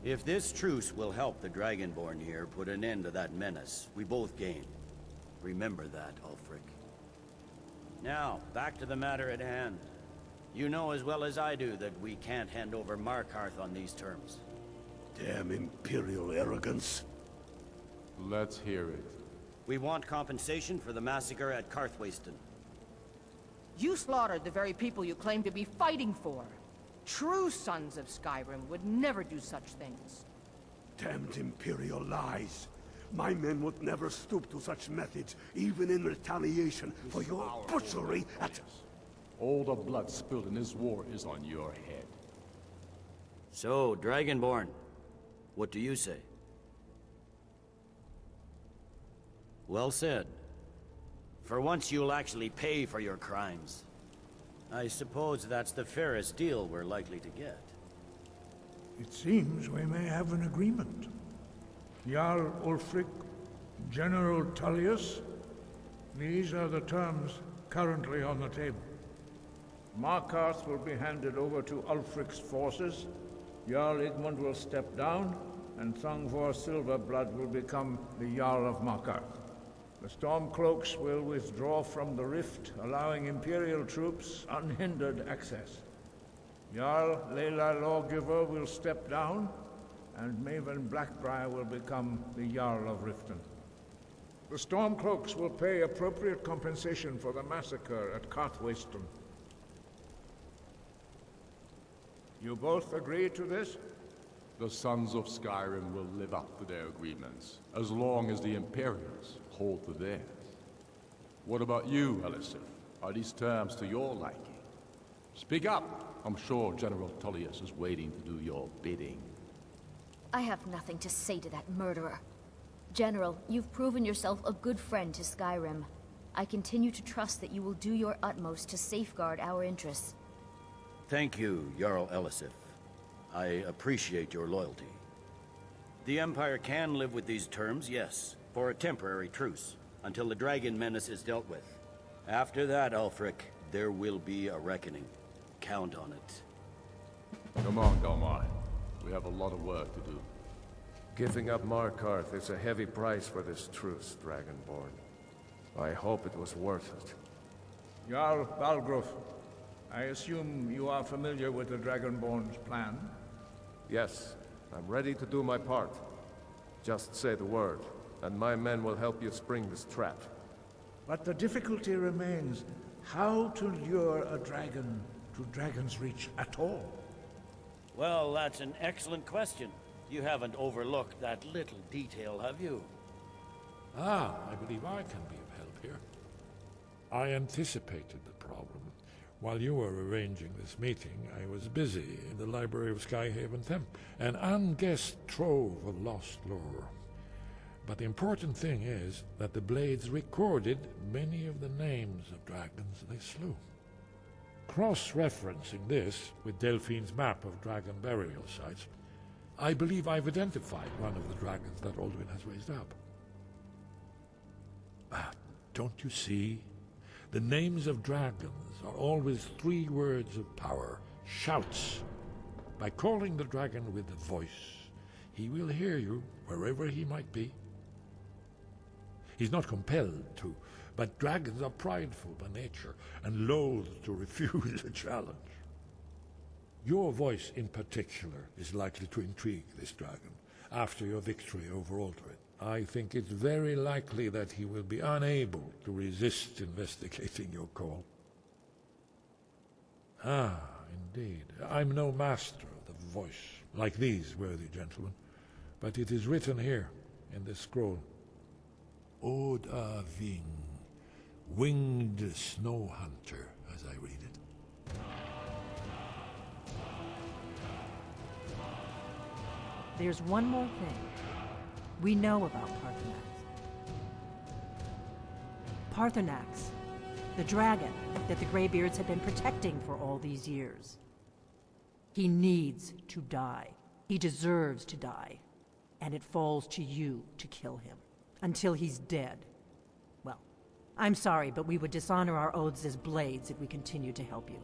If this truce will help the Dragonborn here put an end to that menace, we both gain. Remember that, Ulfric. Now, back to the matter at hand. You know as well as I do that we can't hand over Markarth on these terms. Damn Imperial arrogance. Let's hear it. We want compensation for the massacre at Karthwasten. You slaughtered the very people you claim to be fighting for. True sons of Skyrim would never do such things. Damned Imperial lies. My men would never stoop to such methods, even in retaliation for your butchery at... All the blood spilled in this war is on your head. So, Dragonborn, what do you say? Well said. For once you'll actually pay for your crimes. I suppose that's the fairest deal we're likely to get. It seems we may have an agreement. Jarl Ulfric, General Tullius, these are the terms currently on the table. Markarth will be handed over to Ulfric's forces, Jarl Igmund will step down, and Thongvor Silverblood will become the Jarl of Markarth. The Stormcloaks will withdraw from the rift, allowing Imperial troops unhindered access. Jarl Leila Lawgiver will step down, and Maven Blackbriar will become the Jarl of Riften. The Stormcloaks will pay appropriate compensation for the massacre at Karthwasten. You both agree to this? The Sons of Skyrim will live up to their agreements, as long as the Imperials hold to theirs. What about you, Elisif? Are these terms to your liking? Speak up! I'm sure General Tullius is waiting to do your bidding. I have nothing to say to that murderer. General, you've proven yourself a good friend to Skyrim. I continue to trust that you will do your utmost to safeguard our interests. Thank you, Jarl Elisif. I appreciate your loyalty. The Empire can live with these terms, yes, for a temporary truce, until the dragon menace is dealt with. After that, Ulfric, there will be a reckoning. Count on it. Come on, Dalmai. We have a lot of work to do. Giving up Markarth is a heavy price for this truce, Dragonborn. I hope it was worth it. Jarl Balgruuf, I assume you are familiar with the Dragonborn's plan? Yes, I'm ready to do my part. Just say the word, and my men will help you spring this trap. But the difficulty remains how to lure a dragon to Dragon's Reach at all. Well, that's an excellent question. You haven't overlooked that little detail, have you? Ah, I believe I can be of help here. I anticipated the problem. While you were arranging this meeting, I was busy in the library of Skyhaven Temple, an unguessed trove of lost lore. But the important thing is that the Blades recorded many of the names of dragons they slew. Cross-referencing this with Delphine's map of dragon burial sites, I believe I've identified one of the dragons that Alduin has raised up. Don't you see? The names of dragons are always 3 words of power, shouts. By calling the dragon with a voice, he will hear you wherever he might be. He's not compelled to, but dragons are prideful by nature and loath to refuse a challenge. Your voice in particular is likely to intrigue this dragon after your victory over Alduin. I think it's very likely that he will be unable to resist investigating your call. Ah, indeed. I'm no master of the voice, like these worthy gentlemen, but it is written here in this scroll. Oda Ving, winged snow hunter, as I read it. There's one more thing. We know about Paarthurnax. Paarthurnax, the dragon that the Greybeards have been protecting for all these years. He needs to die. He deserves to die. And it falls to you to kill him. Until he's dead. Well, I'm sorry, but we would dishonor our oaths as Blades if we continued to help you.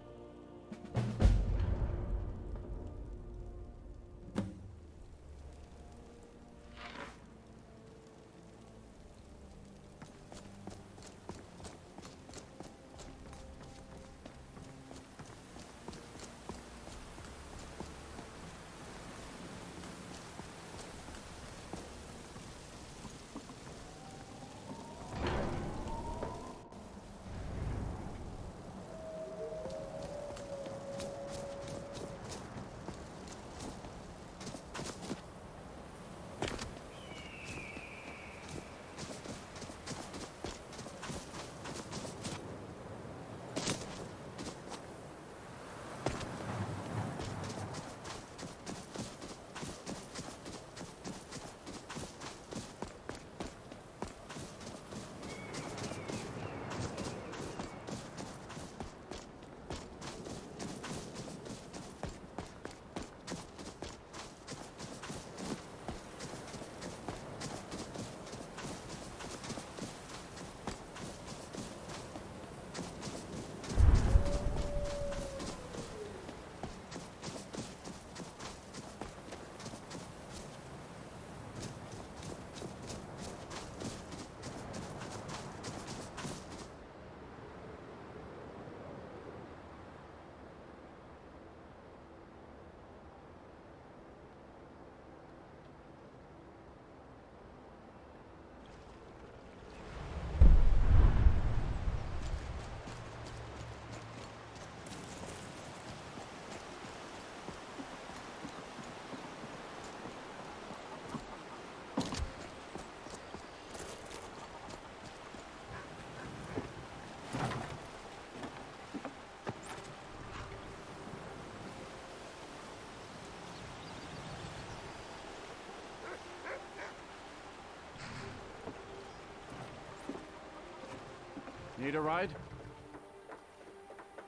Need a ride?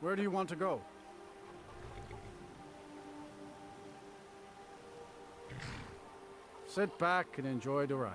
Where do you want to go? Sit back and enjoy the ride.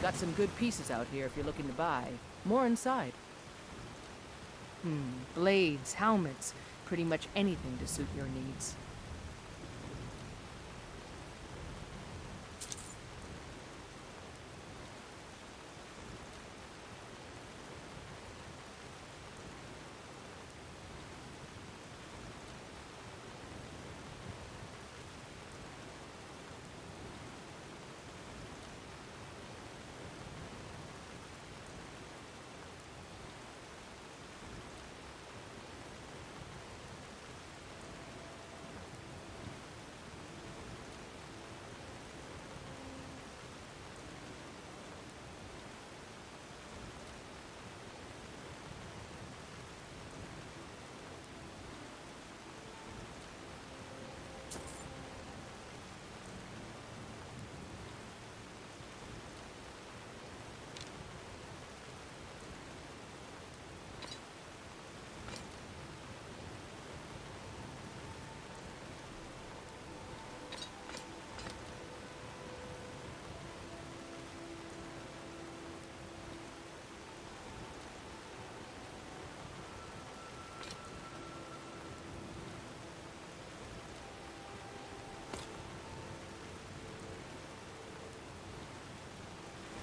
Got some good pieces out here if you're looking to buy. More inside. Blades, helmets, pretty much anything to suit your needs.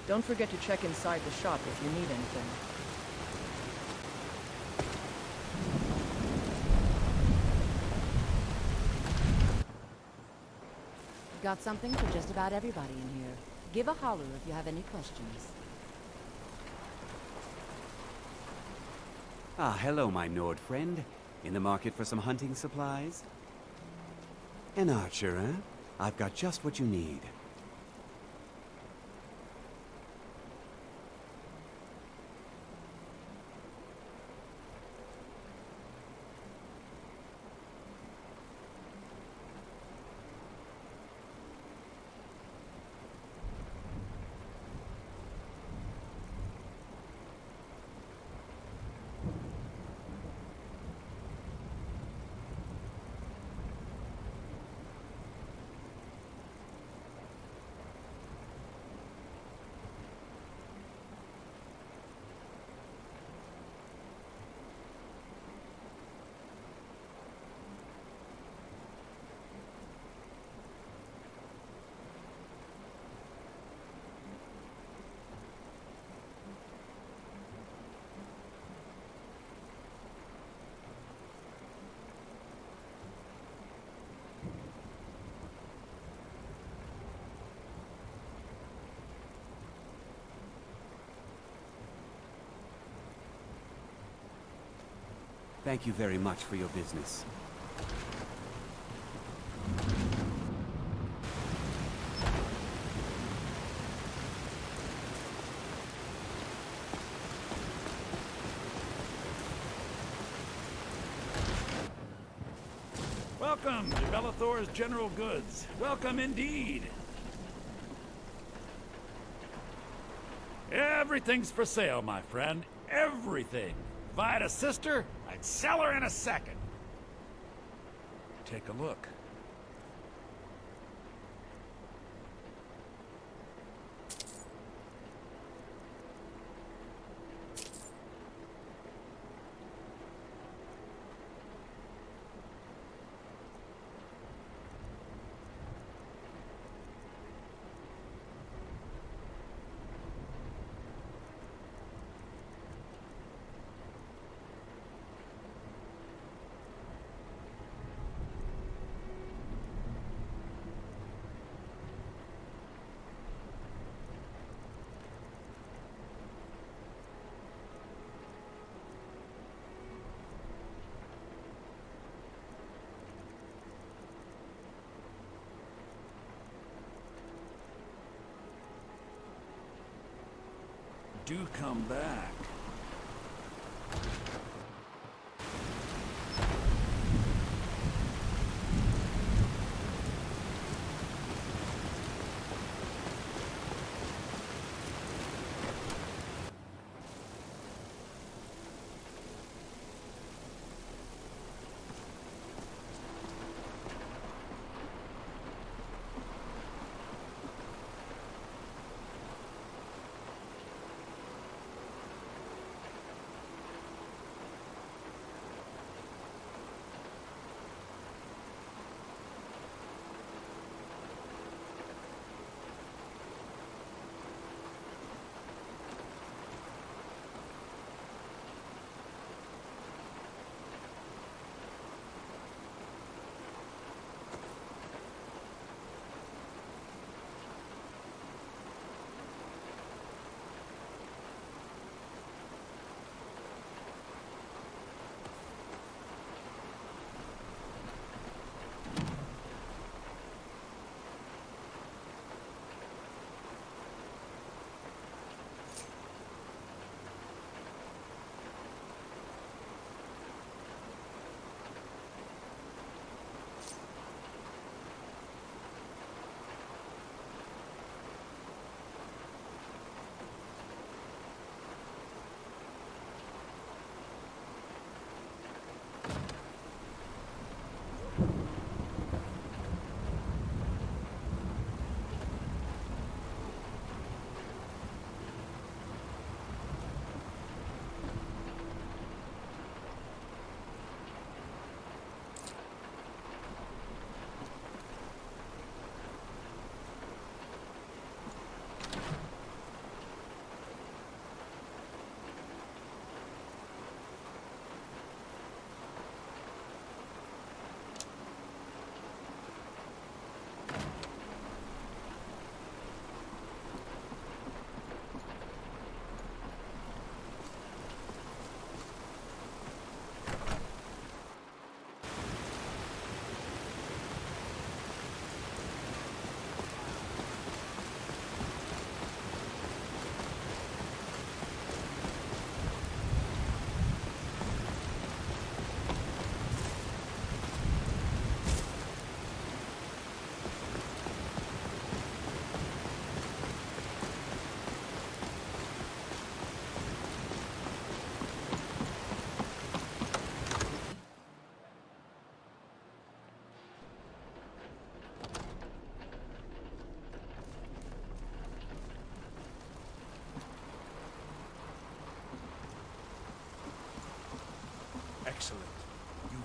Don't forget to check inside the shop if you need anything. Got something for just about everybody in here. Give a holler if you have any questions. Ah, hello, my Nord friend. In the market for some hunting supplies? An archer, eh? I've got just what you need. Thank you very much for your business. Welcome to Bellathor's General Goods. Welcome indeed. Everything's for sale, my friend. Everything. If I had a sister, I'd sell her in a second. Take a look. Do come back.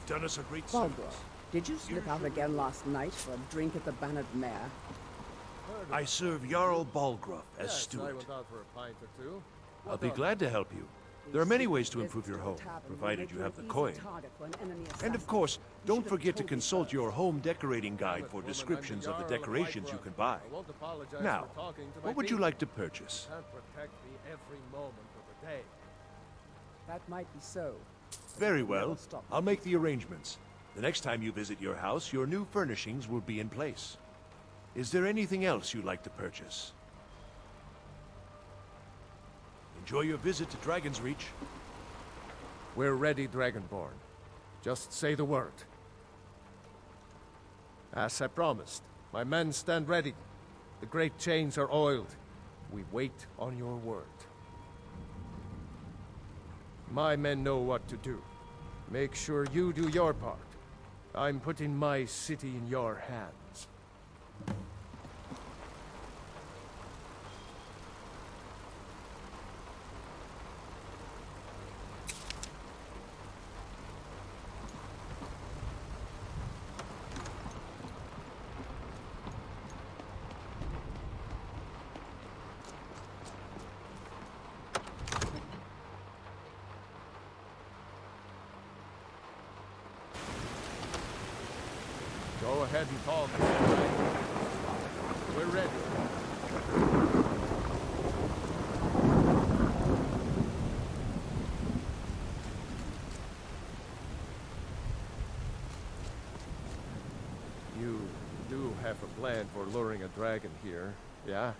You've done us a great Balgruuf, service. did you slip out again last night for a drink at the Bannered Mare? I serve Jarl Balgruuf as Yes, I steward. went out for a pint or two. I'll be glad to help you. There are many ways to improve your home, provided you have the coin. And of course, don't forget to consult your home decorating guide for descriptions of the decorations you can buy. Now, what would you like to purchase? Can't protect me every moment of the day. That might be so. Very well. I'll make the arrangements. The next time you visit your house, your new furnishings will be in place. Is there anything else you'd like to purchase? Enjoy your visit to Dragon's Reach. We're ready, Dragonborn. Just say the word. As I promised, my men stand ready. The great chains are oiled. We wait on your word. My men know what to do. Make sure you do your part. I'm putting my city in your hands. Go ahead and talk. We're ready. You do have a plan for luring a dragon here, yeah?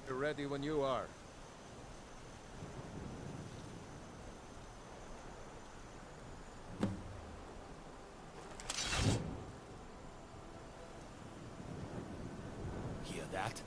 You're ready when you are. Hear that?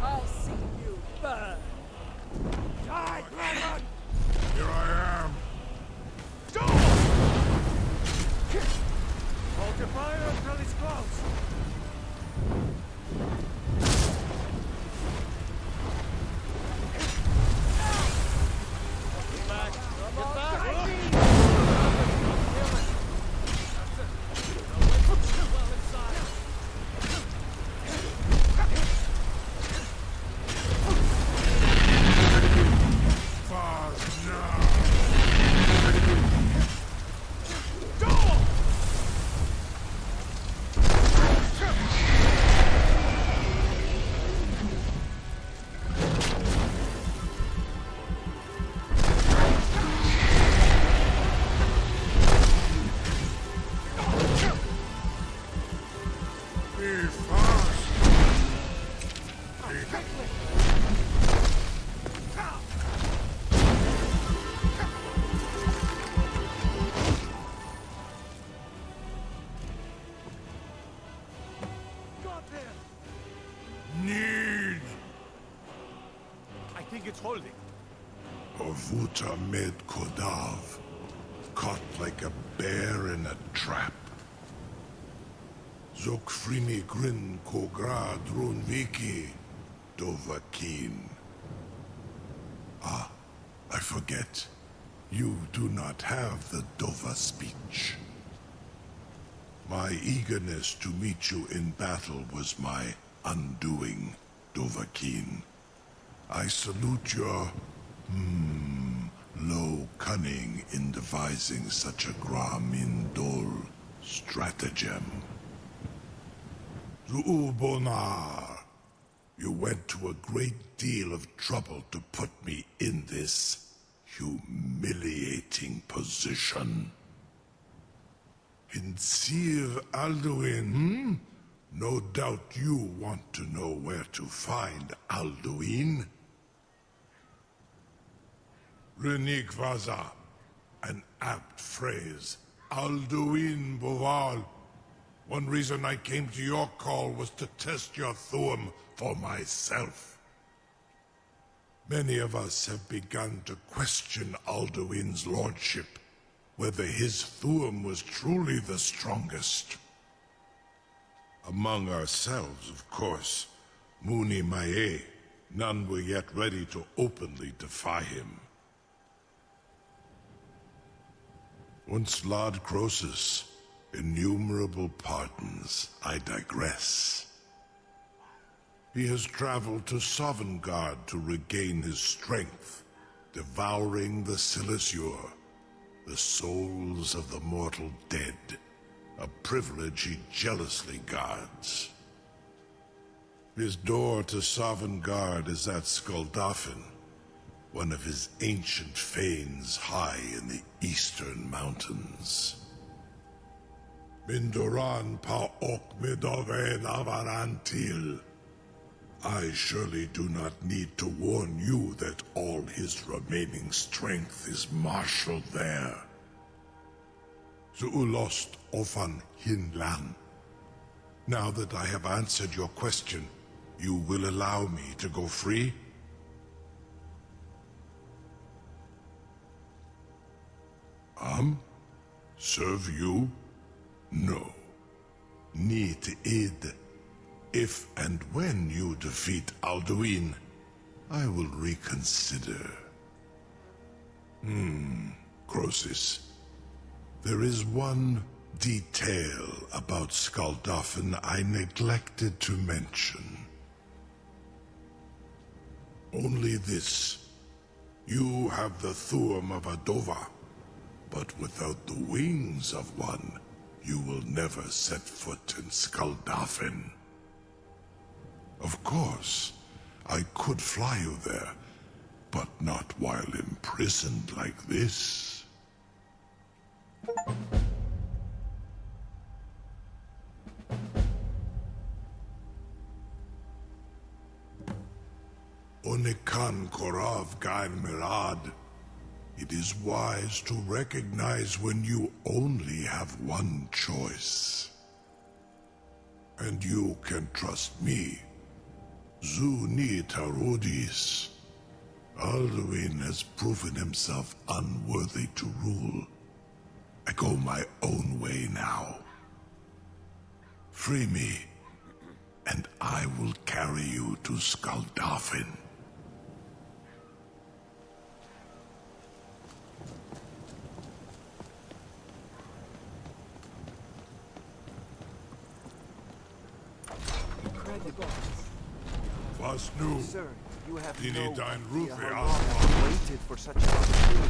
I'll see you burn. Die, dragon! Here I am. Hold your fire until he's close. Get back! Get back! Be fast. Need. I think it's holding. Ovuta med Kodav. Caught like a bear in a trap. Zokfrini grin kogra drunviki Dovahkiin. Ah, I forget. You do not have the Dova speech. My eagerness to meet you in battle was my undoing, Dovahkiin. I salute your, low cunning in devising such a Gra Min Dol stratagem. Zu'ubonar, you went to a great deal of trouble to put me in this humiliating position. In Sir Alduin, No doubt you want to know where to find Alduin. Renik Vaza, an apt phrase. Alduin Boval. One reason I came to your call was to test your Thuum for myself. Many of us have begun to question Alduin's lordship, whether his Thuum was truly the strongest. Among ourselves, of course, Muni Mae, none were yet ready to openly defy him. Once Lord Croesus, innumerable pardons, I digress. He has traveled to Sovngarde to regain his strength, devouring the Silesure, the souls of the mortal dead, a privilege he jealously guards. His door to Sovngarde is at Skuldafn, one of his ancient fanes high in the eastern mountains. Mindoran pa ok midoven avarantil. I surely do not need to warn you that all his remaining strength is marshaled there. Zuulost ofan hinlan. Now that I have answered your question, you will allow me to go free? Serve you? No. Need id. If and when you defeat Alduin, I will reconsider. Croesus. There is one detail about Skuldafn I neglected to mention. Only this. You have the Thuum of Adova, but without the wings of one, you will never set foot in Skuldafn. Of course, I could fly you there, but not while imprisoned like this. Onikan Korav Gain Mirad. It is wise to recognize when you only have one choice. And you can trust me. Zuni Tarudis. Alduin has proven himself unworthy to rule. I go my own way now. Free me, and I will carry you to Skuldafn. Was new. Sir, you have Dini no dein idea Rufe how long aus. I've waited for such an opportunity.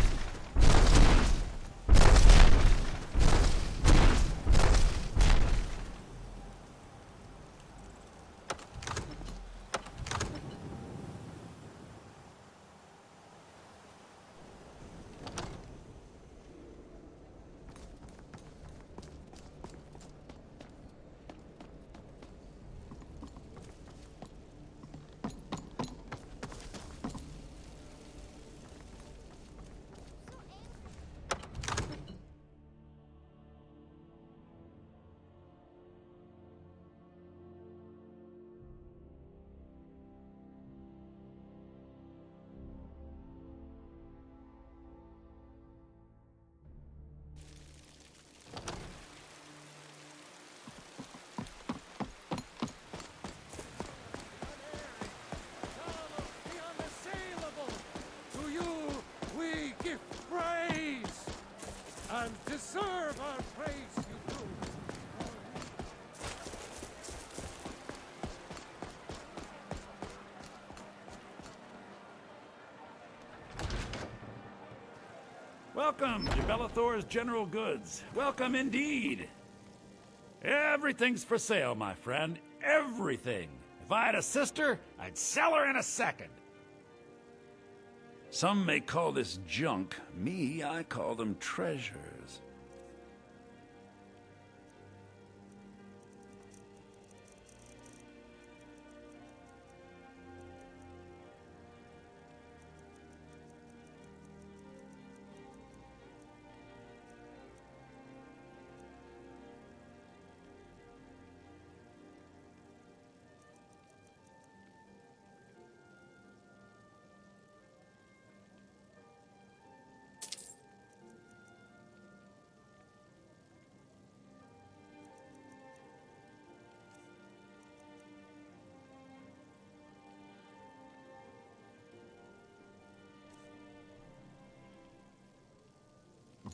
And deserve our praise you do. Welcome to Bellathor's General Goods. Welcome indeed. Everything's for sale, my friend. everything. If I had a sister, I'd sell her in a second. Some may call this junk. Me, I call them treasures.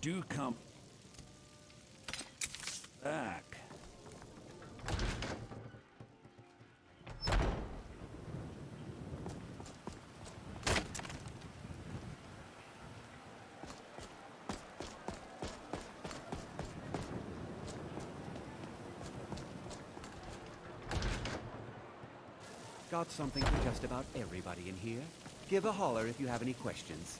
Do come back. Got something for just about everybody in here. Give a holler if you have any questions.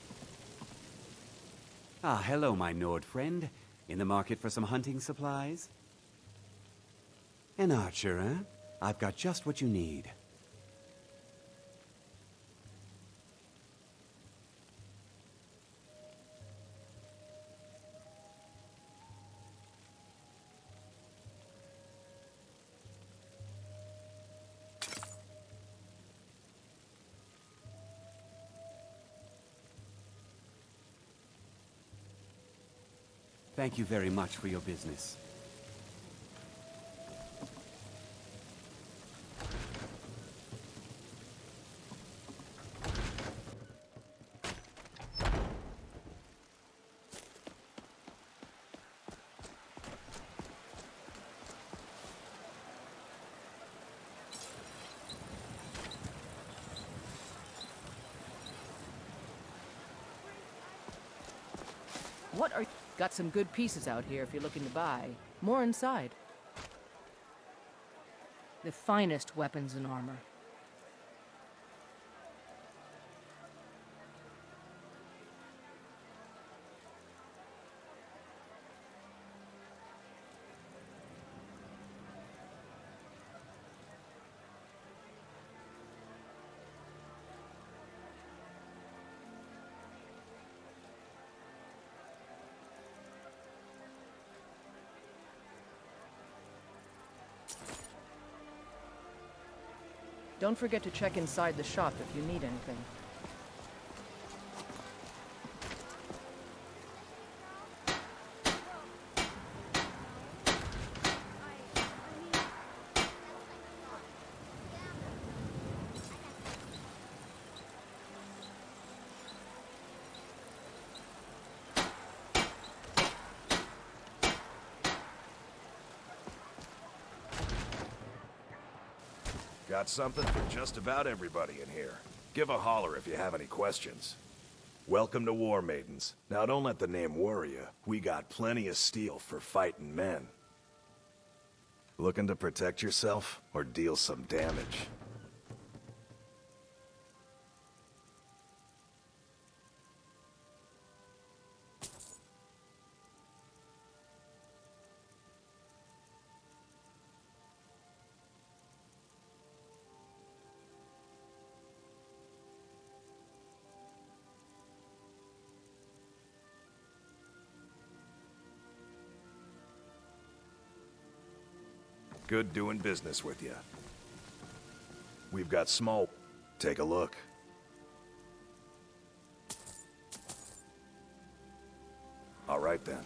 Ah, hello, my Nord friend. In the market for some hunting supplies? An archer, eh? I've got just what you need. Thank you very much for your business. What are you? Got some good pieces out here if you're looking to buy. More inside. The finest weapons and armor. Don't forget to check inside the shop if you need anything. Got something for just about everybody in here. Give a holler if you have any questions. Welcome to War Maidens. Now don't let the name worry you. We got plenty of steel for fighting men. Looking to protect yourself or deal some damage? Good doing business with you. We've got small... Take a look. All right then.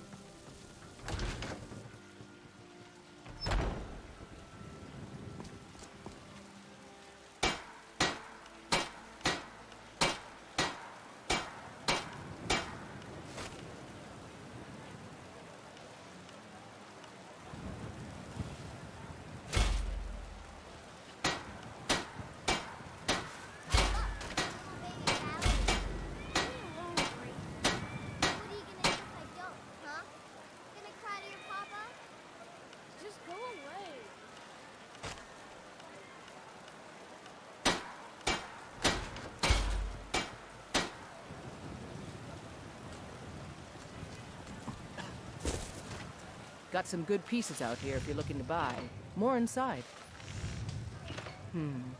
Got some good pieces out here if you're looking to buy. More inside.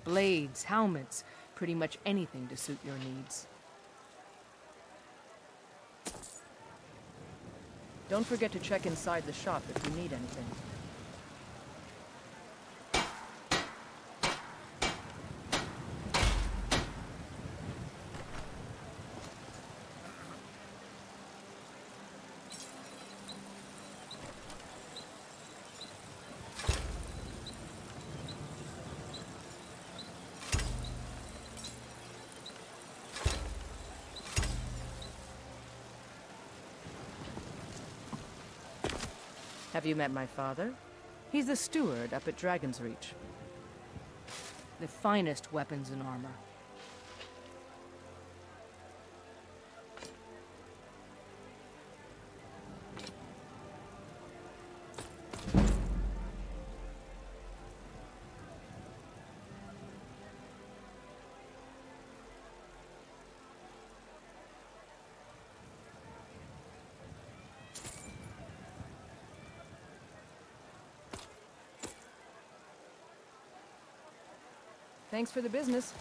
Blades, helmets, pretty much anything to suit your needs. Don't forget to check inside the shop if you need anything. Have you met my father? He's the steward up at Dragon's Reach. The finest weapons and armor. Thanks for the business.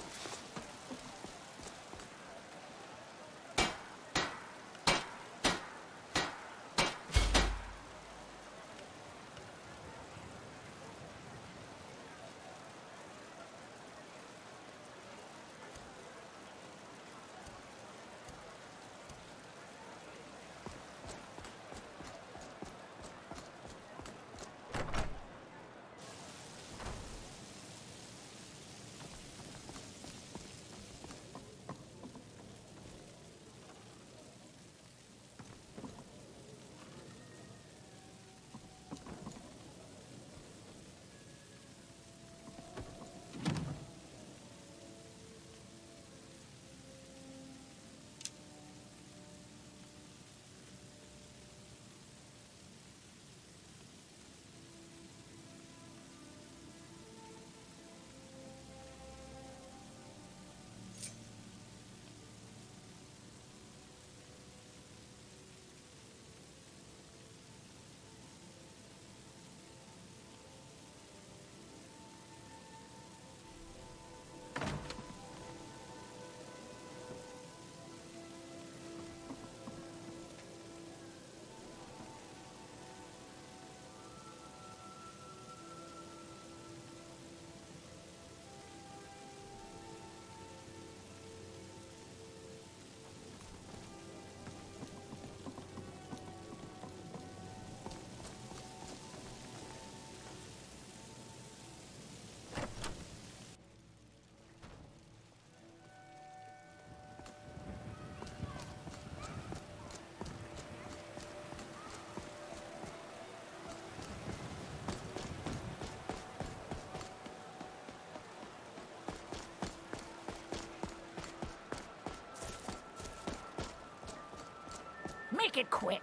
Make it quick.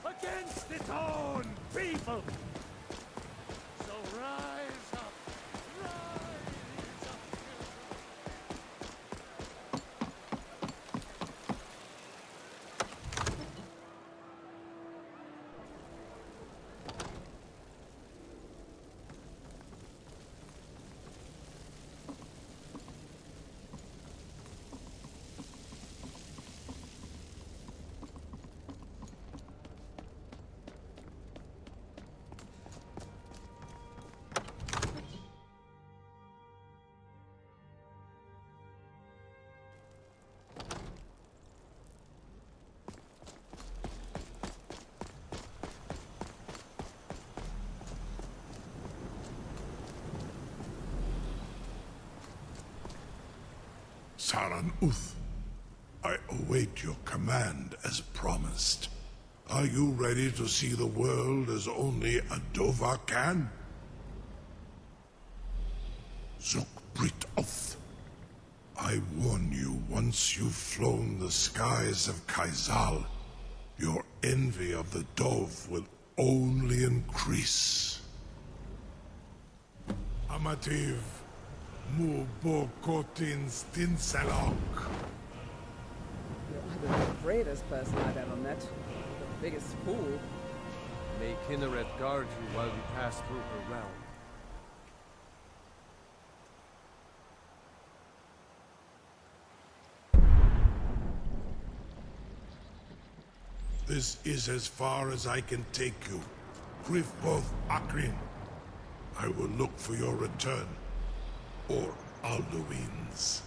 Against its own people! So rise up! Rise up! Saran Uth, I await your command as promised. Are you ready to see the world as only a Dova can? Zukbrit Oth, I warn you, once you've flown the skies of Kaizal, your envy of the Dove will only increase. Amativ, Mu Bo Kotin Stinsalok. bravest person I've ever met. The biggest fool. May Kinneret guard you while you pass through her realm. This is as far as I can take you. Grifboth Akrin. I will look for your return. Or Alduin's.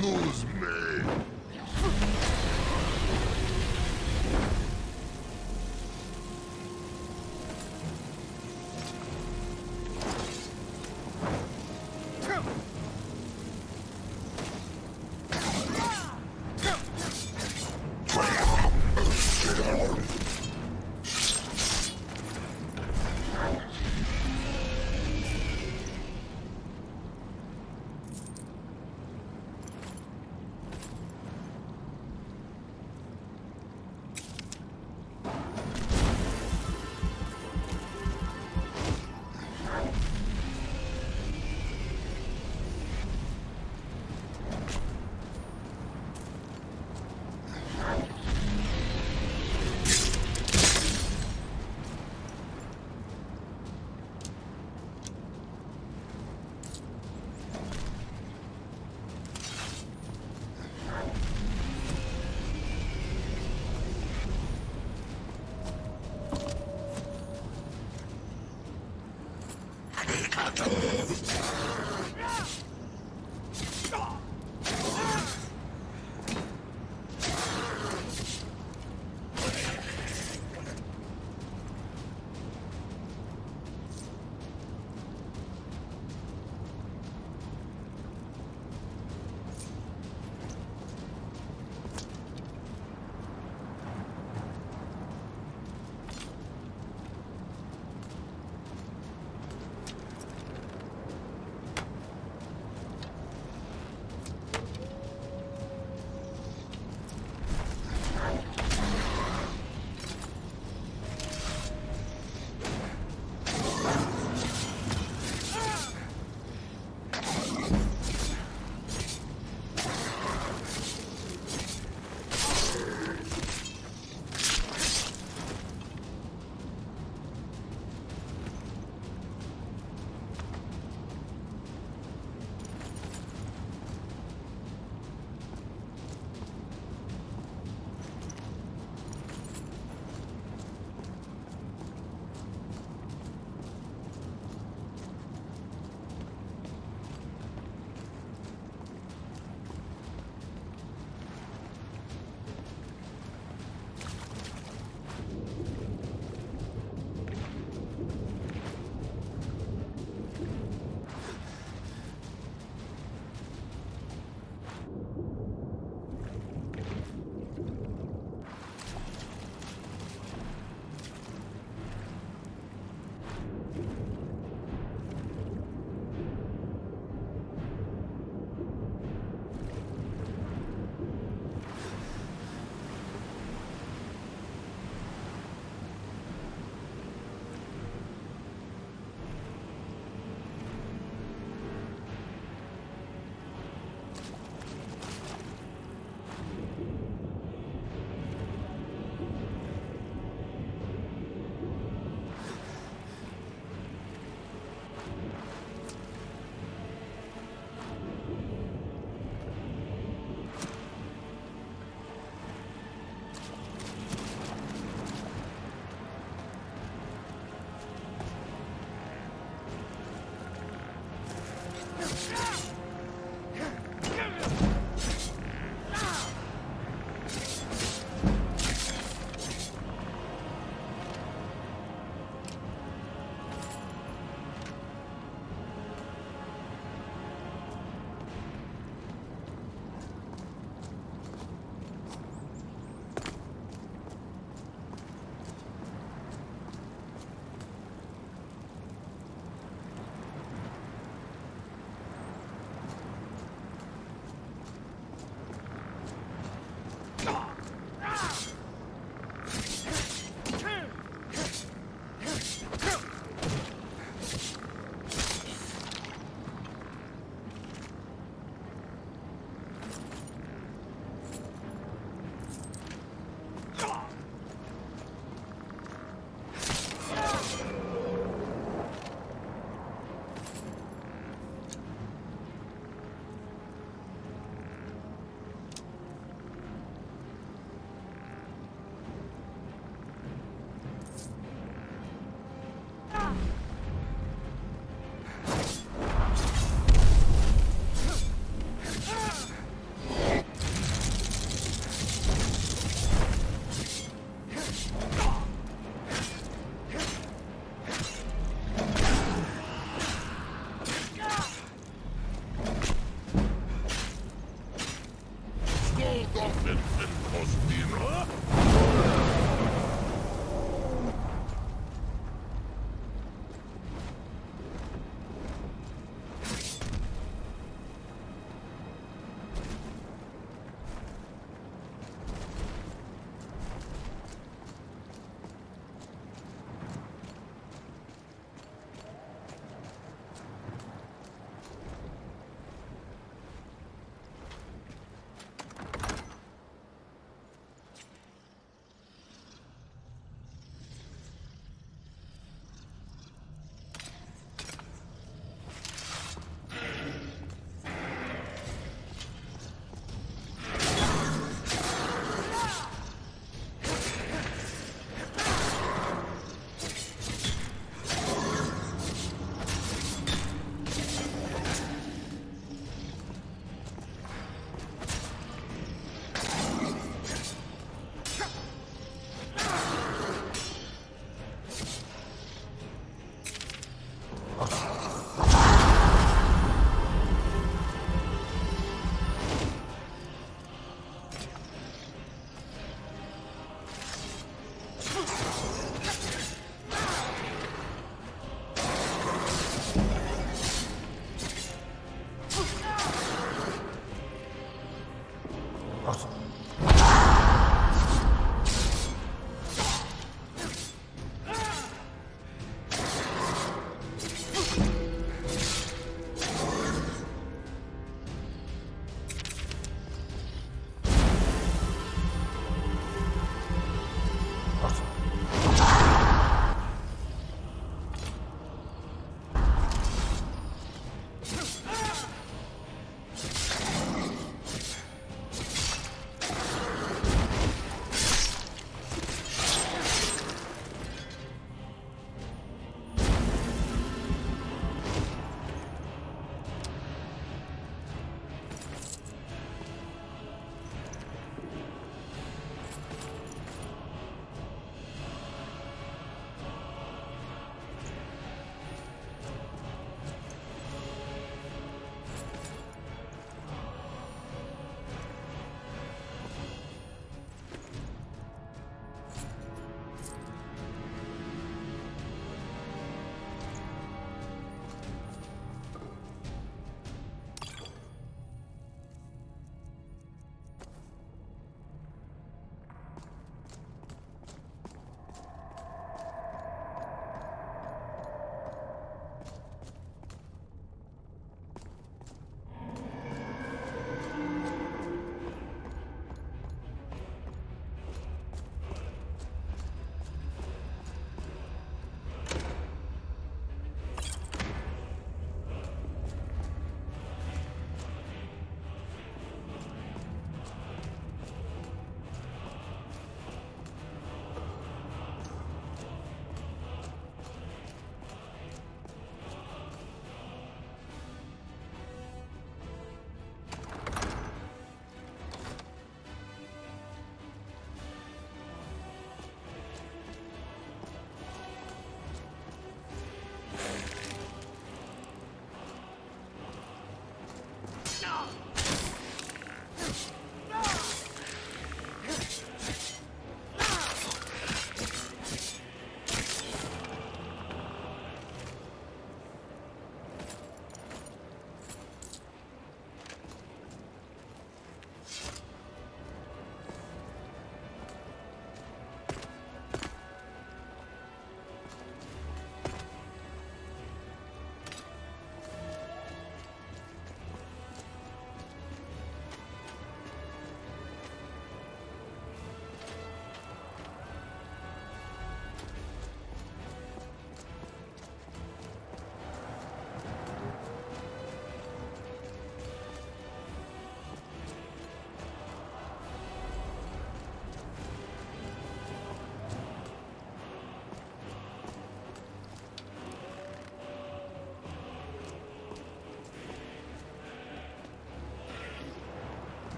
Lose me!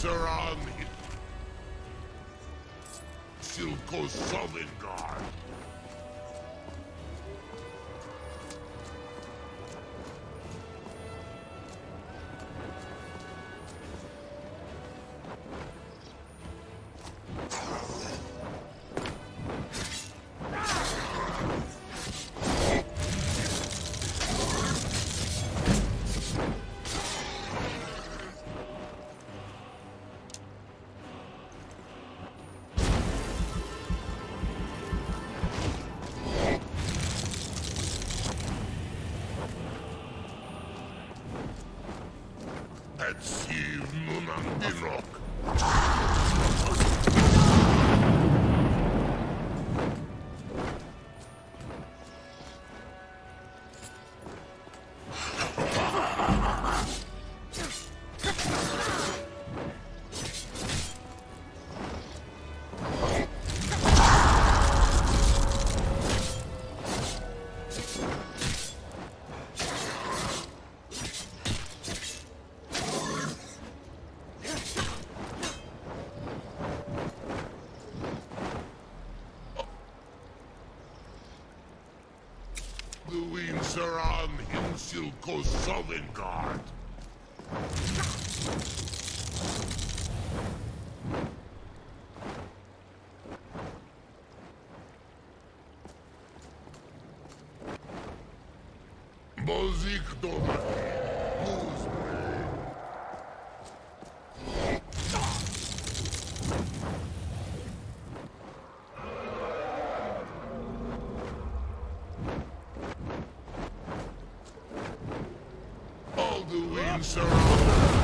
Sarami. Silko Solidgar. Etsiv Nunandinok. The Winsaran Hinsilko Sovengard. Bozik doma. All the winds are